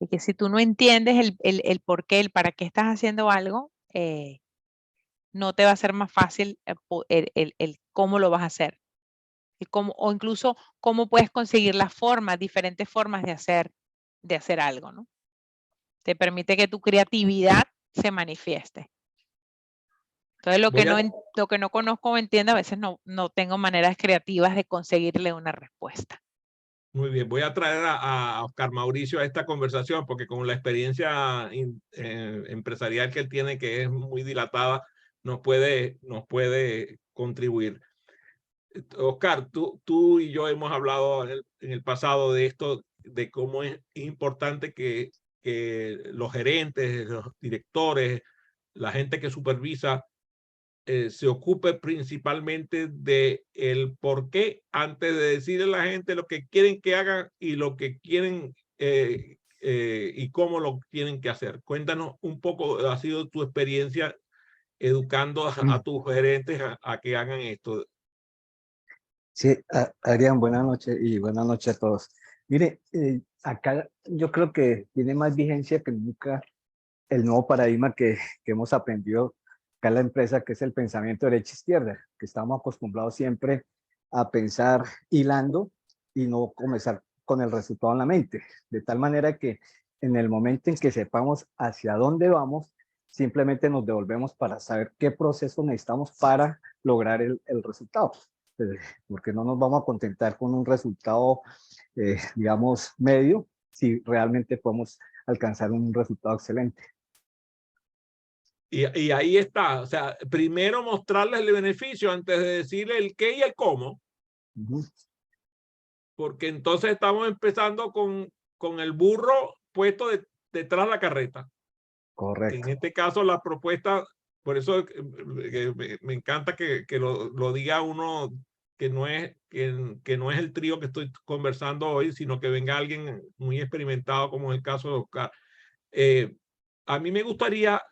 Y que si tú no entiendes el por qué, el para qué estás haciendo algo, no te va a ser más fácil el cómo lo vas a hacer. El cómo, o incluso cómo puedes conseguir las formas, diferentes formas de hacer algo, ¿no? Te permite que tu creatividad se manifieste. Entonces, lo que no conozco o entiendo, a veces no tengo maneras creativas de conseguirle una respuesta. Muy bien, voy a traer a Oscar Mauricio a esta conversación porque con la experiencia empresarial que él tiene, que es muy dilatada, nos puede contribuir. Oscar, tú y yo hemos hablado en el pasado de esto, de cómo es importante que los gerentes, los directores, la gente que supervisa, se ocupe principalmente de el por qué antes de decirle a la gente lo que quieren que hagan y lo que quieren y cómo lo tienen que hacer. Cuéntanos un poco, ha sido tu experiencia educando a tus gerentes a que hagan esto. Sí, Adrián, buenas noches y buenas noches a todos. Mire, acá yo creo que tiene más vigencia que nunca el nuevo paradigma que hemos aprendido acá en la empresa, que es el pensamiento derecha-izquierda, que estamos acostumbrados siempre a pensar hilando y no comenzar con el resultado en la mente. De tal manera que en el momento en que sepamos hacia dónde vamos, simplemente nos devolvemos para saber qué proceso necesitamos para lograr el resultado. Porque no nos vamos a contentar con un resultado, digamos, medio, si realmente podemos alcanzar un resultado excelente. Y ahí está, o sea, primero mostrarles el beneficio antes de decirle el qué y el cómo, porque entonces estamos empezando con el burro puesto detrás de la carreta. Correcto. En este caso la propuesta, por eso me encanta que lo diga uno que no es el trío que estoy conversando hoy, sino que venga alguien muy experimentado como es el caso de Oscar. A mí me gustaría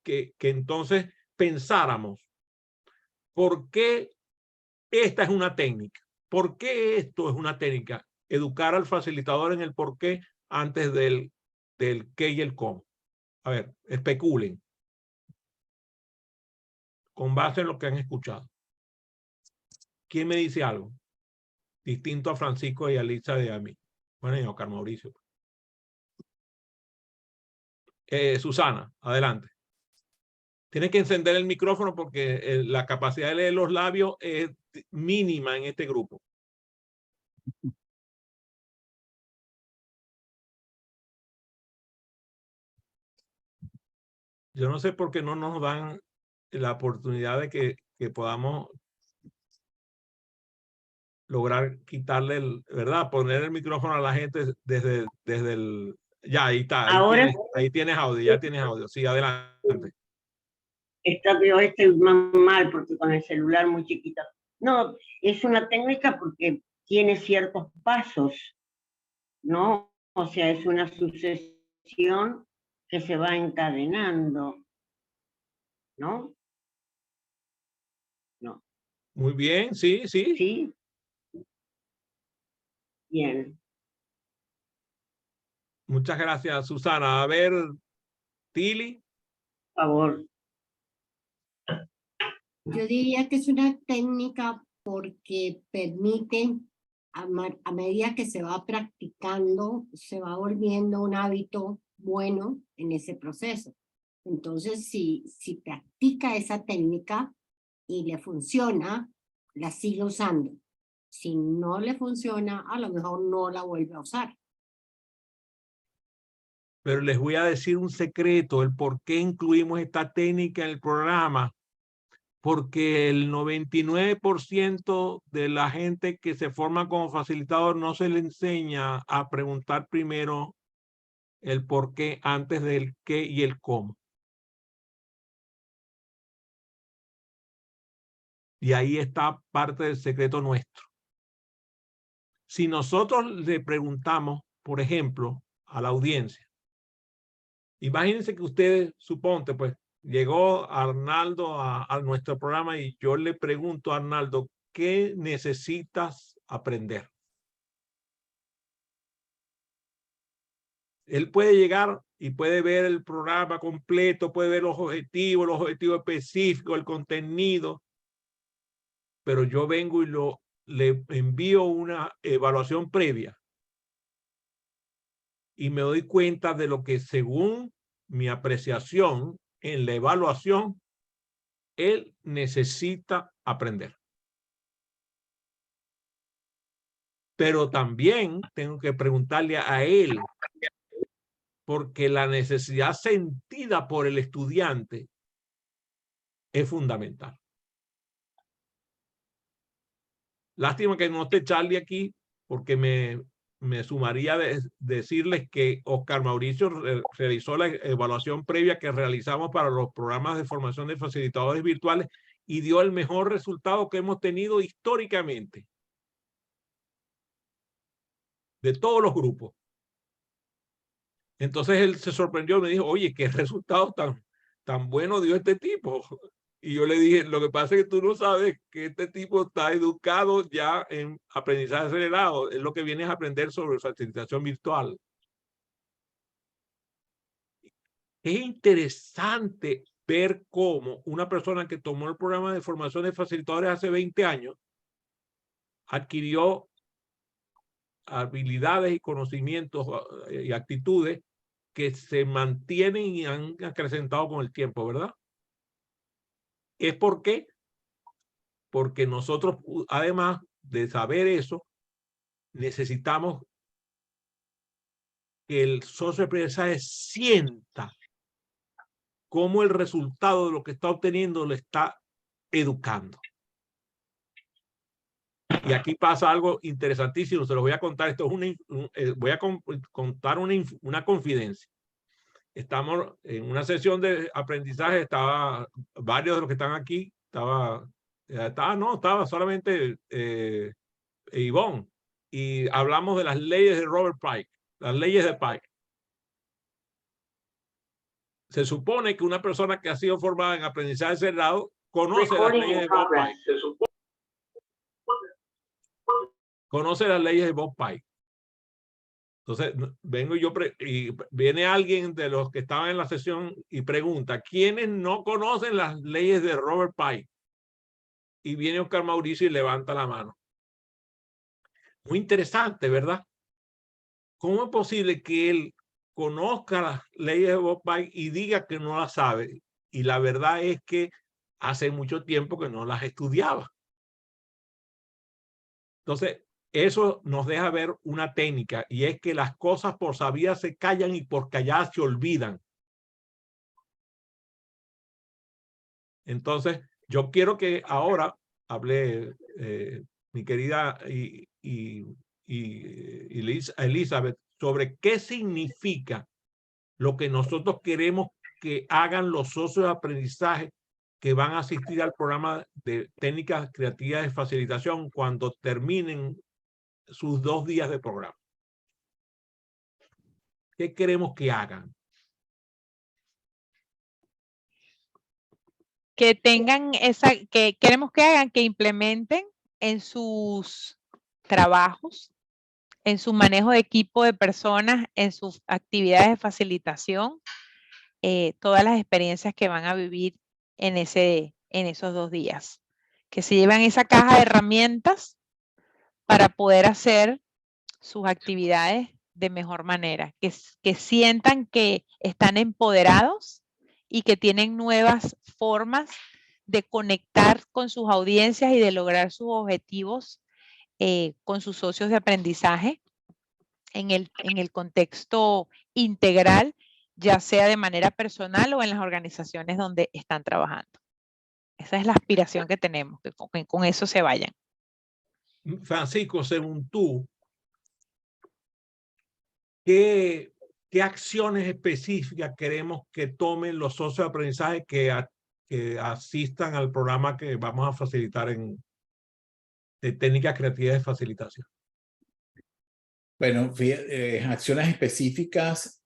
que entonces pensáramos por qué esta es una técnica, por qué esto es una técnica, educar al facilitador en el por qué antes del qué y el cómo. A ver, especulen con base en lo que han escuchado. ¿Quién me dice algo distinto a Francisco y a Lisa de a mí? Bueno, y a Oscar Mauricio. Susana, adelante. Tienes que encender el micrófono porque la capacidad de leer los labios es mínima en este grupo. Yo no sé por qué no nos dan la oportunidad de que podamos lograr quitarle, ¿verdad? Poner el micrófono a la gente desde el... Ya, ahí está. Ahí tienes audio, ya tienes audio. Sí, adelante. Estoy más mal porque con el celular muy chiquito. No, es una técnica porque tiene ciertos pasos, ¿no? O sea, es una sucesión que se va encadenando, ¿no? No. Muy bien, sí, sí. ¿Sí? Bien. Muchas gracias, Susana. A ver, Tili. Por favor. Yo diría que es una técnica porque permite, a medida que se va practicando, se va volviendo un hábito bueno en ese proceso. Entonces, si practica esa técnica y le funciona, la sigue usando. Si no le funciona, a lo mejor no la vuelve a usar. Pero les voy a decir un secreto, el por qué incluimos esta técnica en el programa. porque el 99% de la gente que se forma como facilitador no se le enseña a preguntar primero el por qué antes del qué y el cómo. Y ahí está parte del secreto nuestro. Si nosotros le preguntamos, por ejemplo, a la audiencia, imagínense que ustedes, suponte, pues, llegó Arnaldo a nuestro programa y yo le pregunto a Arnaldo, ¿qué necesitas aprender? Él puede llegar y puede ver el programa completo, puede ver los objetivos específicos, el contenido, pero yo vengo y le envío una evaluación previa y me doy cuenta de lo que según mi apreciación en la evaluación, él necesita aprender. Pero también tengo que preguntarle a él, porque la necesidad sentida por el estudiante es fundamental. Lástima que no esté Charlie aquí, porque me sumaría decirles que Oscar Mauricio realizó la evaluación previa que realizamos para los programas de formación de facilitadores virtuales y dio el mejor resultado que hemos tenido históricamente de todos los grupos. Entonces él se sorprendió, me dijo, oye, qué resultado tan bueno dio este tipo. Y yo le dije, lo que pasa es que tú no sabes que este tipo está educado ya en aprendizaje acelerado. Es lo que viene a aprender sobre facilitación virtual. Es interesante ver cómo una persona que tomó el programa de formación de facilitadores hace 20 años adquirió habilidades y conocimientos y actitudes que se mantienen y han acrecentado con el tiempo, ¿verdad? ¿Es por qué? Porque nosotros, además de saber eso, necesitamos que el socio de aprendizaje sienta cómo el resultado de lo que está obteniendo le está educando. Y aquí pasa algo interesantísimo, se los voy a contar. Esto es voy a contar una confidencia. Estamos en una sesión de aprendizaje, estaba varios de los que están aquí, estaba solamente Ivonne, y hablamos de las leyes de Robert Pike, las leyes de Pike. Se supone que una persona que ha sido formada en aprendizaje acelerado conoce las leyes de Bob Pike. Conoce las leyes de Bob Pike. Entonces, vengo yo y viene alguien de los que estaban en la sesión y pregunta, ¿quiénes no conocen las leyes de Robert Pike? Y viene Oscar Mauricio y levanta la mano. Muy interesante, ¿verdad? ¿Cómo es posible que él conozca las leyes de Bob Pike y diga que no las sabe? Y la verdad es que hace mucho tiempo que no las estudiaba. Entonces, eso nos deja ver una técnica, y es que las cosas por sabidas se callan y por calladas se olvidan. Entonces, yo quiero que ahora hable mi querida Elizabeth sobre qué significa lo que nosotros queremos que hagan los socios de aprendizaje que van a asistir al programa de técnicas creativas de facilitación cuando terminen sus 2 días de programa. ¿Qué queremos que hagan? Que tengan que queremos que hagan, que implementen en sus trabajos, en su manejo de equipo de personas, en sus actividades de facilitación, todas las experiencias que van a vivir en esos 2 días. Que se llevan esa caja de herramientas para poder hacer sus actividades de mejor manera, que sientan que están empoderados y que tienen nuevas formas de conectar con sus audiencias y de lograr sus objetivos con sus socios de aprendizaje en el contexto integral, ya sea de manera personal o en las organizaciones donde están trabajando. Esa es la aspiración que tenemos, que con eso se vayan. Francisco, según tú, ¿qué acciones específicas queremos que tomen los socios de aprendizaje que asistan al programa que vamos a facilitar de técnicas creativas de facilitación? Bueno, acciones específicas.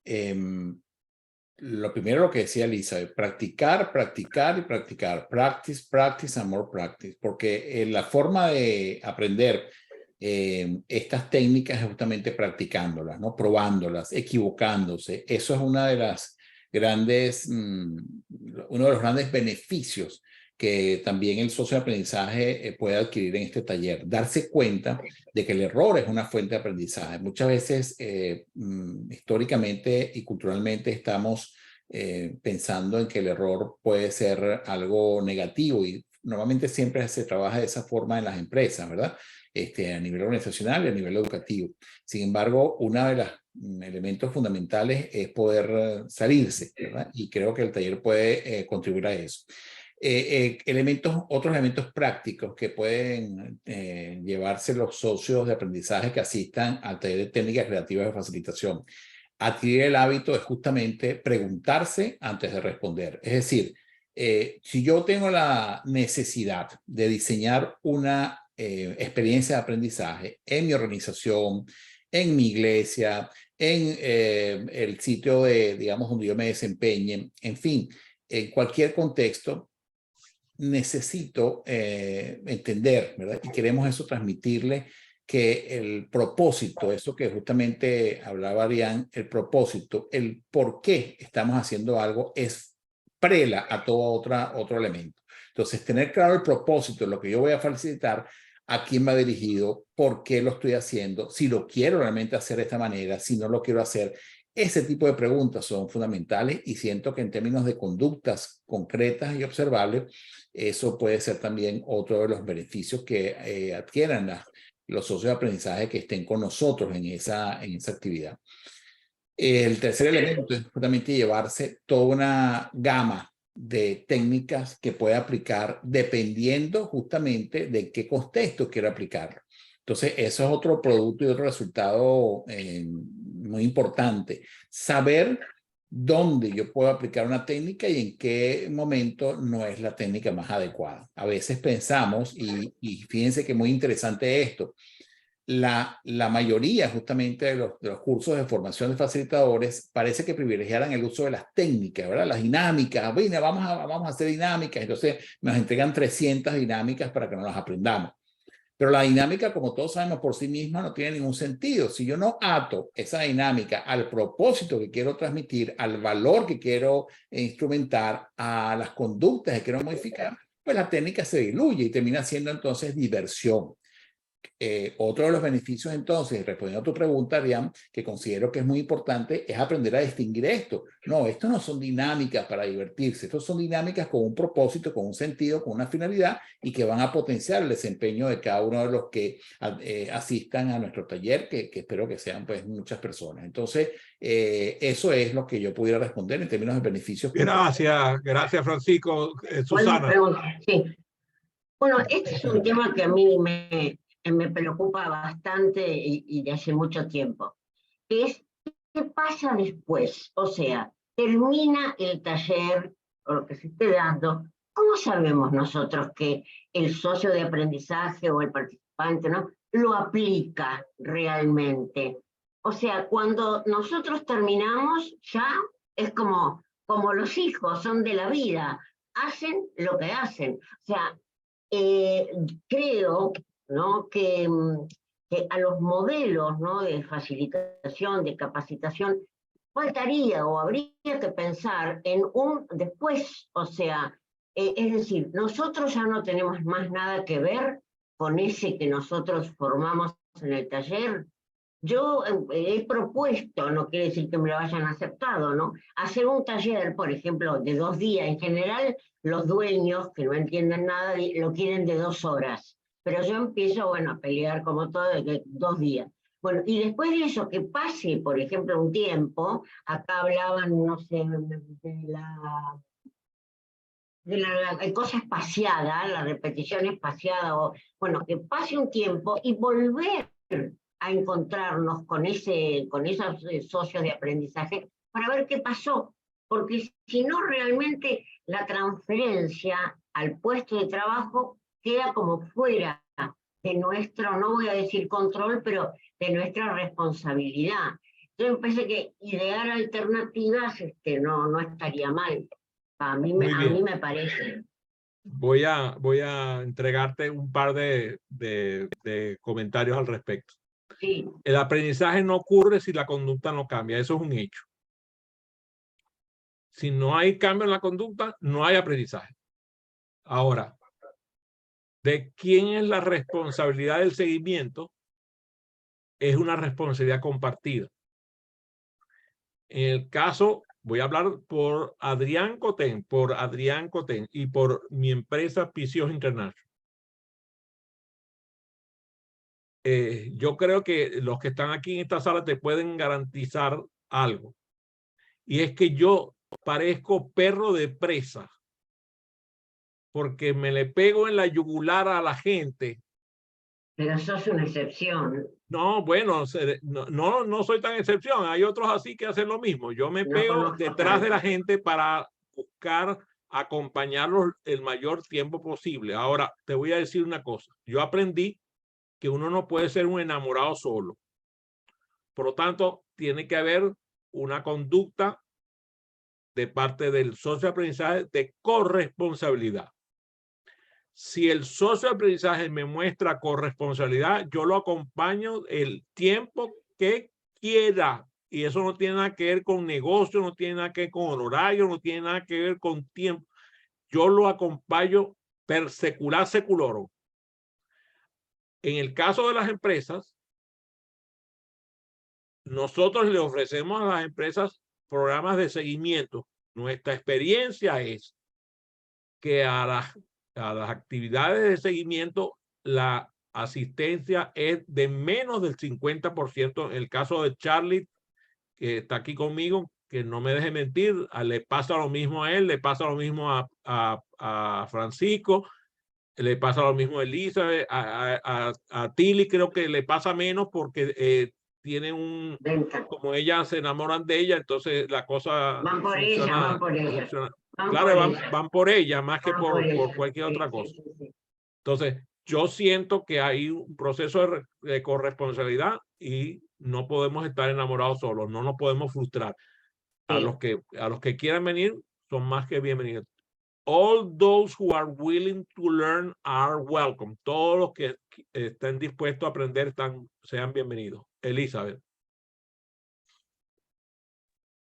Lo primero, lo que decía Lisa, practicar, practicar y practicar. Practice, practice and more practice. Porque la forma de aprender estas técnicas es justamente practicándolas, ¿no? Probándolas, equivocándose. Eso es una de las grandes, uno de los grandes beneficios que también el socio de aprendizaje puede adquirir en este taller. Darse cuenta de que el error es una fuente de aprendizaje. Muchas veces, históricamente y culturalmente, estamos pensando en que el error puede ser algo negativo y normalmente siempre se trabaja de esa forma en las empresas, ¿verdad? A nivel organizacional y a nivel educativo. Sin embargo, uno de los elementos fundamentales es poder salirse, ¿verdad? Y creo que el taller puede contribuir a eso. Otros elementos prácticos que pueden llevarse los socios de aprendizaje que asistan al taller de técnicas creativas de facilitación. Adquirir el hábito es justamente preguntarse antes de responder. Es decir, si yo tengo la necesidad de diseñar una experiencia de aprendizaje en mi organización, en mi iglesia, en el sitio digamos, donde yo me desempeñe, en fin, en cualquier contexto, necesito entender, ¿verdad? Y queremos eso transmitirle que el propósito, eso que justamente hablaba Arián, el propósito, el por qué estamos haciendo algo es prela a todo otro elemento. Entonces, tener claro el propósito, lo que yo voy a facilitar, a quién va dirigido, por qué lo estoy haciendo, si lo quiero realmente hacer de esta manera, si no lo quiero hacer. Ese tipo de preguntas son fundamentales y siento que en términos de conductas concretas y observables, eso puede ser también otro de los beneficios que adquieran los socios de aprendizaje que estén con nosotros en esa actividad. El tercer elemento es justamente llevarse toda una gama de técnicas que puede aplicar dependiendo justamente de qué contexto quiero aplicarlo. Entonces, eso es otro producto y otro resultado muy importante. Saber dónde yo puedo aplicar una técnica y en qué momento no es la técnica más adecuada. A veces pensamos, y fíjense que muy interesante esto, la mayoría justamente de los cursos de formación de facilitadores parece que privilegiaran el uso de las técnicas, ¿verdad? Las dinámicas, bueno, vamos a hacer dinámicas, entonces nos entregan 300 dinámicas para que nos las aprendamos. Pero la dinámica, como todos sabemos, por sí misma no tiene ningún sentido. Si yo no ato esa dinámica al propósito que quiero transmitir, al valor que quiero instrumentar, a las conductas que quiero modificar, pues la técnica se diluye y termina siendo entonces diversión. Otro de los beneficios entonces, respondiendo a tu pregunta, Arián, que considero que es muy importante, es aprender a distinguir esto. No, esto no son dinámicas para divertirse, estos son dinámicas con un propósito, con un sentido, con una finalidad y que van a potenciar el desempeño de cada uno de los que asistan a nuestro taller, que espero que sean pues muchas personas. Entonces, eso es lo que yo pudiera responder en términos de beneficios. Gracias Francisco. Susana. Sí. Bueno, este es un tema que a mí me preocupa bastante y de hace mucho tiempo, que es qué pasa después. O sea, termina el taller o lo que se esté dando, ¿cómo sabemos nosotros que el socio de aprendizaje o el participante, ¿no?, lo aplica realmente? O sea, cuando nosotros terminamos ya es como los hijos son de la vida, hacen lo que hacen. O sea, creo, ¿no?, que a los modelos, ¿no?, de facilitación, de capacitación, faltaría o habría que pensar en un después. O sea, es decir, nosotros ya no tenemos más nada que ver con ese que nosotros formamos en el taller. Yo he propuesto, no quiere decir que me lo hayan aceptado, ¿no?, hacer un taller, por ejemplo, de 2 días. En general, los dueños, que no entienden nada, lo quieren de 2 horas. Pero yo empiezo, bueno, a pelear como todo de 2 días. Bueno, y después de eso, que pase, por ejemplo, un tiempo, acá hablaban, no sé, de la la cosa espaciada, la repetición espaciada, o bueno, que pase un tiempo y volver a encontrarnos con esos socios de aprendizaje para ver qué pasó, porque si no realmente la transferencia al puesto de trabajo queda como fuera de nuestro, no voy a decir control, pero de nuestra responsabilidad. Entonces me parece que idear alternativas no estaría mal. A mí me parece. Voy a entregarte un par de comentarios al respecto. Sí. El aprendizaje no ocurre si la conducta no cambia. Eso es un hecho. Si no hay cambio en la conducta, no hay aprendizaje. Ahora, ¿de quién es la responsabilidad del seguimiento? Es una responsabilidad compartida. En el caso, voy a hablar por Adrián Cotén y por mi empresa Picios International. Yo creo que los que están aquí en esta sala te pueden garantizar algo. Y es que yo parezco perro de presa porque me le pego en la yugular a la gente. Pero sos una excepción. No, bueno, no soy tan excepción. Hay otros así que hacen lo mismo. Yo me pego detrás de la gente para buscar acompañarlos el mayor tiempo posible. Ahora, te voy a decir una cosa. Yo aprendí que uno no puede ser un enamorado solo. Por lo tanto, tiene que haber una conducta de parte del socio de aprendizaje de corresponsabilidad. Si el socio de aprendizaje me muestra corresponsabilidad, yo lo acompaño el tiempo que quiera. Y eso no tiene nada que ver con negocio, no tiene nada que ver con horario, no tiene nada que ver con tiempo. Yo lo acompaño per secular seculorum. En el caso de las empresas, nosotros le ofrecemos a las empresas programas de seguimiento. Nuestra experiencia es que a las actividades de seguimiento la asistencia es de menos del 50%. En el caso de Charlie, que está aquí conmigo, que no me deje mentir, le pasa lo mismo a él, le pasa lo mismo a Francisco, le pasa lo mismo a Elizabeth, a Tilly creo que le pasa menos porque tienen un, como ellas se enamoran de ella, entonces la cosa van por ella, van por ella. Claro, van por ella más que por cualquier otra cosa. Entonces, yo siento que hay un proceso de corresponsabilidad y no podemos estar enamorados solos, no nos podemos frustrar. A los que quieran venir son más que bienvenidos. All those who are willing to learn are welcome. Todos los que estén dispuestos a aprender sean bienvenidos. Elizabeth.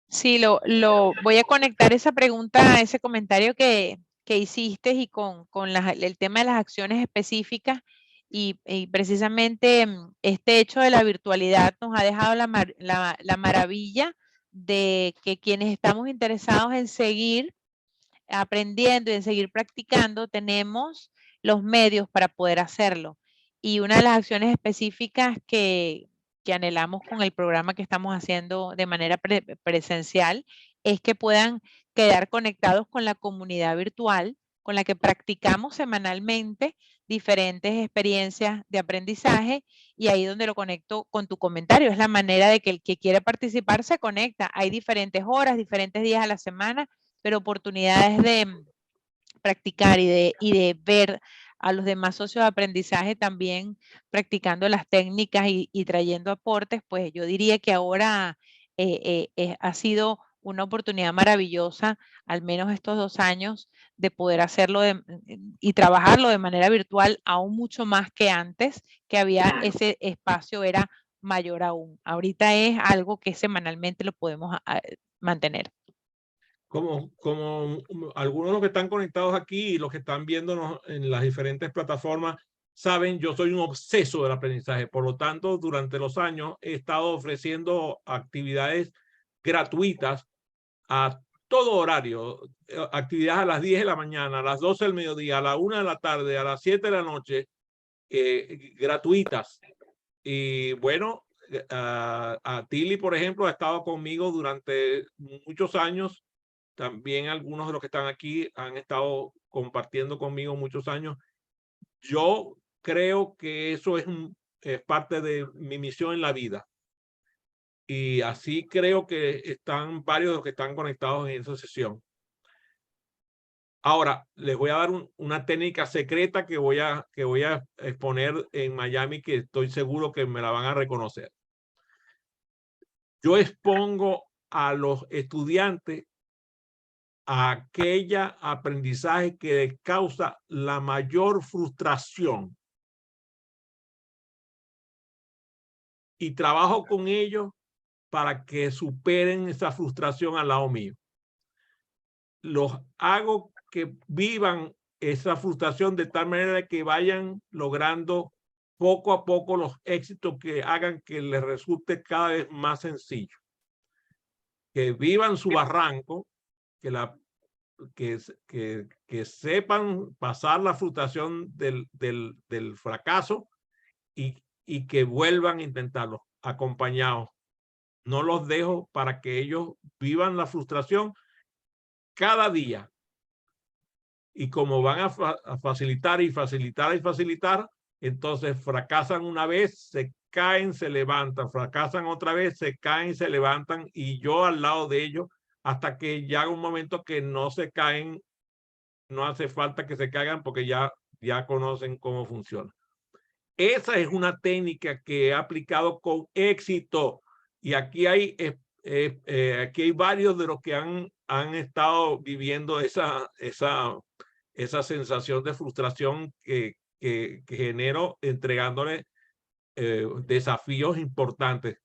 Sí, voy a conectar esa pregunta a ese comentario que hiciste y con el tema de las acciones específicas y precisamente este hecho de la virtualidad nos ha dejado la maravilla de que quienes estamos interesados en seguir aprendiendo y en seguir practicando tenemos los medios para poder hacerlo. Y una de las acciones específicas que anhelamos con el programa que estamos haciendo de manera presencial es que puedan quedar conectados con la comunidad virtual con la que practicamos semanalmente diferentes experiencias de aprendizaje y ahí donde lo conecto con tu comentario. Es la manera de que el que quiere participar se conecta. Hay diferentes horas, diferentes días a la semana, pero oportunidades de practicar y de ver a los demás socios de aprendizaje también practicando las técnicas y trayendo aportes, pues yo diría que ahora ha sido una oportunidad maravillosa, al menos estos 2 años, de poder hacerlo y trabajarlo de manera virtual aún mucho más que antes, que había ese espacio era mayor aún. Ahorita es algo que semanalmente lo podemos mantener. Como algunos de los que están conectados aquí y los que están viéndonos en las diferentes plataformas saben, yo soy un obseso del aprendizaje. Por lo tanto, durante los años he estado ofreciendo actividades gratuitas a todo horario. Actividades a las 10 de la mañana, a las 12 del mediodía, a la 1 de la tarde, a las 7 de la noche, gratuitas. Y bueno, a Tilly, por ejemplo, ha estado conmigo durante muchos años también algunos de los que están aquí han estado compartiendo conmigo muchos años. Yo creo que eso es parte de mi misión en la vida. Y así creo que están varios de los que están conectados en esa sesión. Ahora, les voy a dar una técnica secreta que voy a exponer en Miami, que estoy seguro que me la van a reconocer. Yo expongo a los estudiantes a aquella aprendizaje que les causa la mayor frustración. Y trabajo con ellos para que superen esa frustración al lado mío. Los hago que vivan esa frustración de tal manera que vayan logrando poco a poco los éxitos que hagan que les resulte cada vez más sencillo. Que vivan su barranco, que sepan pasar la frustración del fracaso y que vuelvan a intentarlo acompañados. No los dejo para que ellos vivan la frustración cada día. Y como van a facilitar y facilitar y facilitar, entonces fracasan una vez, se caen, se levantan, fracasan otra vez, se caen, se levantan, y yo al lado de ellos hasta que llega un momento que no se caen, no hace falta que se caigan porque ya conocen cómo funciona. Esa es una técnica que he aplicado con éxito, y aquí hay varios de los que han estado viviendo esa sensación de frustración que genero entregándole desafíos importantes.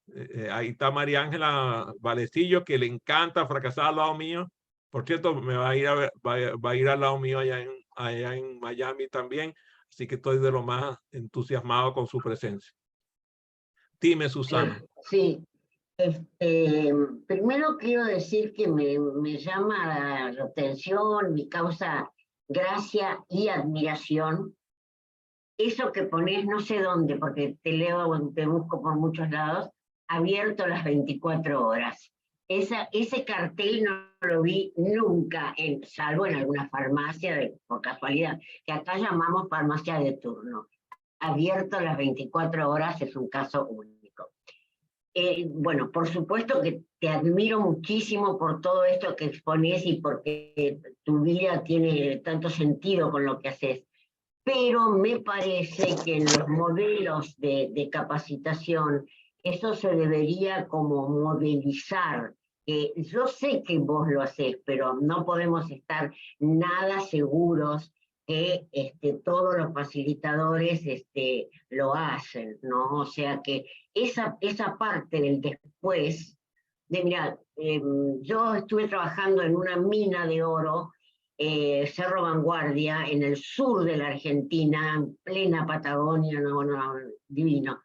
Ahí está María Ángela Valecillo, que le encanta fracasar al lado mío. Por cierto, me va a ir va a ir al lado mío allá en Miami también. Así que estoy de lo más entusiasmado con su presencia. Dime, Susana. Sí, primero quiero decir que me llama la atención, me causa gracia y admiración eso que pones, no sé dónde, porque te leo, te busco por muchos lados, abierto las 24 horas. Ese cartel no lo vi nunca, salvo en alguna farmacia, por casualidad, que acá llamamos farmacia de turno. Abierto las 24 horas es un caso único. Bueno, por supuesto que te admiro muchísimo por todo esto que expones y porque tu vida tiene tanto sentido con lo que haces. Pero me parece que en los modelos de capacitación eso se debería como modelizar. Yo sé que vos lo hacés, pero no podemos estar nada seguros que todos los facilitadores lo hacen, ¿no? O sea que esa parte del después, mirá, yo estuve trabajando en una mina de oro, Cerro Vanguardia, en el sur de la Argentina, en plena Patagonia, no, divino.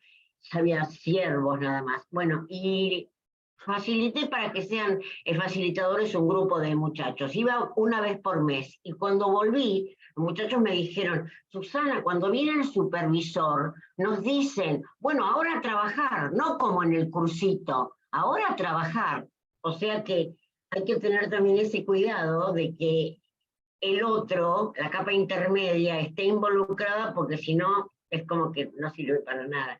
Había ciervos nada más. Bueno, y facilité para que sean facilitadores un grupo de muchachos. Iba una vez por mes, y cuando volví, los muchachos me dijeron: Susana, cuando viene el supervisor, nos dicen, bueno, ahora a trabajar, no como en el cursito, ahora a trabajar. O sea que hay que tener también ese cuidado de que el otro, la capa intermedia, esté involucrada, porque si no, es como que no sirve para nada.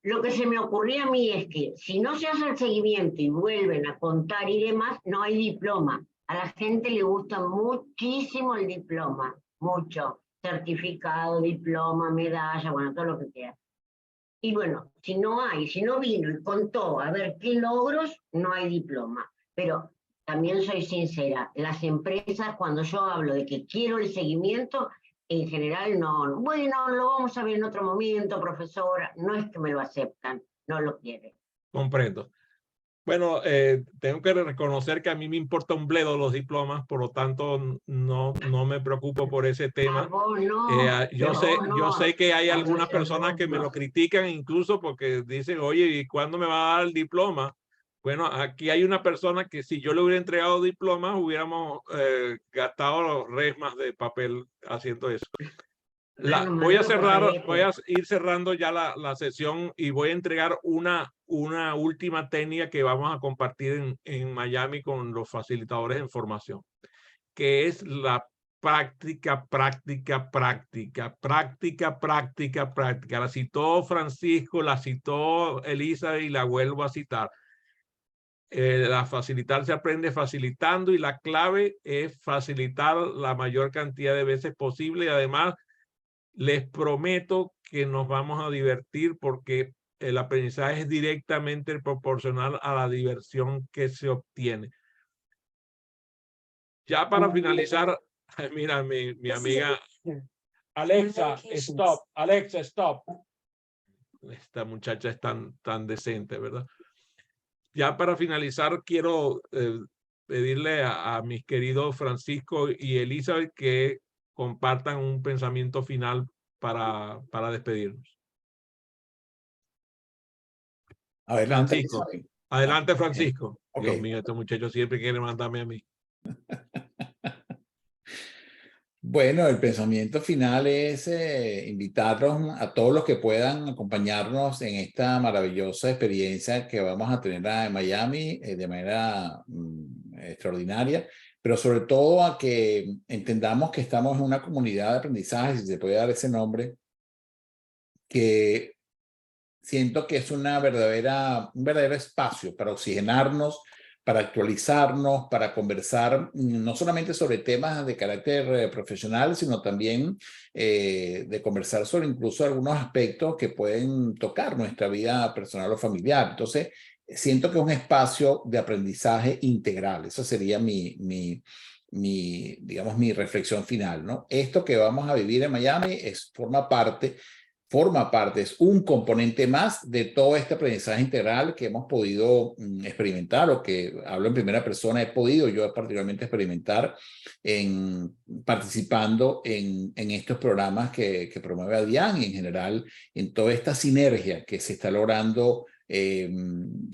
Lo que se me ocurría a mí es que si no se hace el seguimiento y vuelven a contar y demás, no hay diploma. A la gente le gusta muchísimo el diploma, mucho. Certificado, diploma, medalla, bueno, todo lo que quiera. Y bueno, si no vino y contó a ver qué logros, no hay diploma. Pero también soy sincera, las empresas, cuando yo hablo de que quiero el seguimiento, en general no, bueno, lo vamos a ver en otro momento, profesora, no es que me lo aceptan, no lo quieren. Comprendo. Bueno, tengo que reconocer que a mí me importa un bledo los diplomas, por lo tanto no me preocupo por ese tema. Yo sé que hay algunas personas que me lo critican incluso porque dicen, oye, ¿y cuándo me va a dar el diploma? Bueno, aquí hay una persona que si yo le hubiera entregado diplomas, hubiéramos gastado los resmas de papel haciendo eso. Voy a ir cerrando ya la sesión y voy a entregar una última técnica que vamos a compartir en Miami con los facilitadores de formación, que es la práctica. La citó Francisco, la citó Elizabeth y la vuelvo a citar. La facilitar se aprende facilitando y la clave es facilitar la mayor cantidad de veces posible, y además les prometo que nos vamos a divertir porque el aprendizaje es directamente proporcional a la diversión que se obtiene. Ya para finalizar, mira, mi amiga Alexa, stop. Alexa, stop. Esta muchacha es tan decente, ¿verdad? Ya para finalizar, quiero pedirle a mis queridos Francisco y Elizabeth que compartan un pensamiento final para despedirnos. Adelante, Francisco. Elizabeth. Adelante, Francisco. Okay. Dios mío, este muchacho siempre quiere mandarme a mí. Bueno, el pensamiento final es invitarlos a todos los que puedan acompañarnos en esta maravillosa experiencia que vamos a tener en Miami de manera extraordinaria, pero sobre todo a que entendamos que estamos en una comunidad de aprendizaje, si se puede dar ese nombre, que siento que es un verdadero espacio para oxigenarnos, para actualizarnos, para conversar no solamente sobre temas de carácter profesional, sino también de conversar sobre incluso algunos aspectos que pueden tocar nuestra vida personal o familiar. Entonces, siento que es un espacio de aprendizaje integral. Esa sería digamos, mi reflexión final, ¿no? Esto que vamos a vivir en Miami forma parte, es un componente más de todo este aprendizaje integral que hemos podido experimentar, o que hablo en primera persona, he podido yo particularmente experimentar participando en estos programas que promueve Adrián, y en general en toda esta sinergia que se está logrando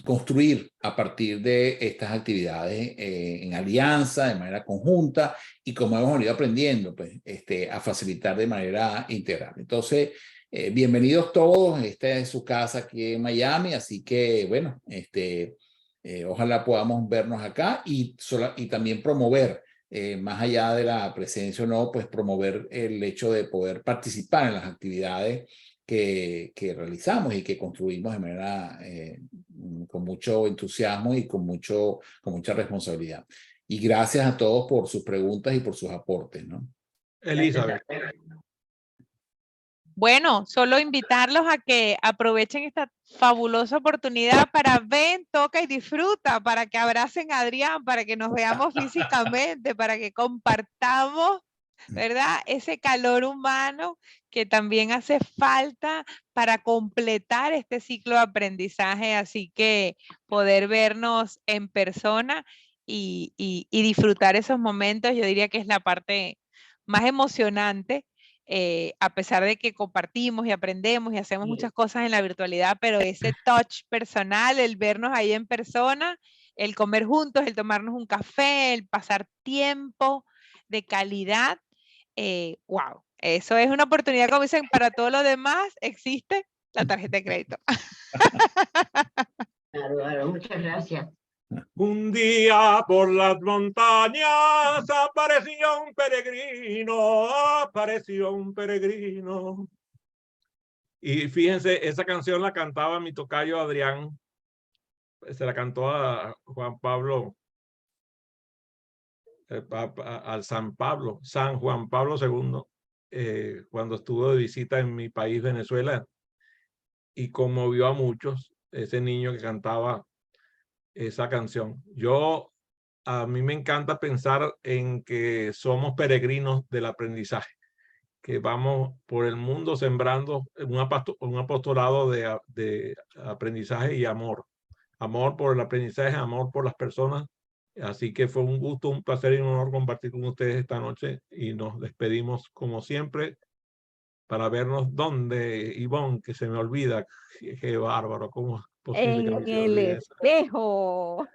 construir a partir de estas actividades en alianza, de manera conjunta, y como hemos venido aprendiendo, pues, a facilitar de manera integral. Entonces, bienvenidos todos, esta es su casa aquí en Miami, así que bueno, ojalá podamos vernos acá y también promover, más allá de la presencia o no, pues promover el hecho de poder participar en las actividades que realizamos y que construimos de manera con mucho entusiasmo y con mucha responsabilidad. Y gracias a todos por sus preguntas y por sus aportes, ¿no? Elizabeth. Bueno, solo invitarlos a que aprovechen esta fabulosa oportunidad para ven, toca y disfruta, para que abracen a Adrián, para que nos veamos físicamente, para que compartamos, ¿verdad? Ese calor humano que también hace falta para completar este ciclo de aprendizaje. Así que poder vernos en persona y disfrutar esos momentos, yo diría que es la parte más emocionante. A pesar de que compartimos y aprendemos y hacemos muchas cosas en la virtualidad, pero ese touch personal, el vernos ahí en persona, el comer juntos, el tomarnos un café, el pasar tiempo de calidad, wow, eso es una oportunidad, como dicen, para todo lo demás existe la tarjeta de crédito. Claro, muchas gracias. Un día por las montañas apareció un peregrino. Y fíjense, esa canción la cantaba mi tocayo Adrián, se la cantó a Juan Pablo, al San Juan Pablo II, cuando estuvo de visita en mi país, Venezuela, y conmovió a muchos, ese niño que cantaba esa canción. A mí me encanta pensar en que somos peregrinos del aprendizaje, que vamos por el mundo sembrando un apostolado de aprendizaje y amor. Amor por el aprendizaje, amor por las personas. Así que fue un gusto, un placer y un honor compartir con ustedes esta noche, y nos despedimos como siempre para vernos donde, Ivonne, que se me olvida. Qué bárbaro, ¿cómo es posible que En me el olvide eso? espejo.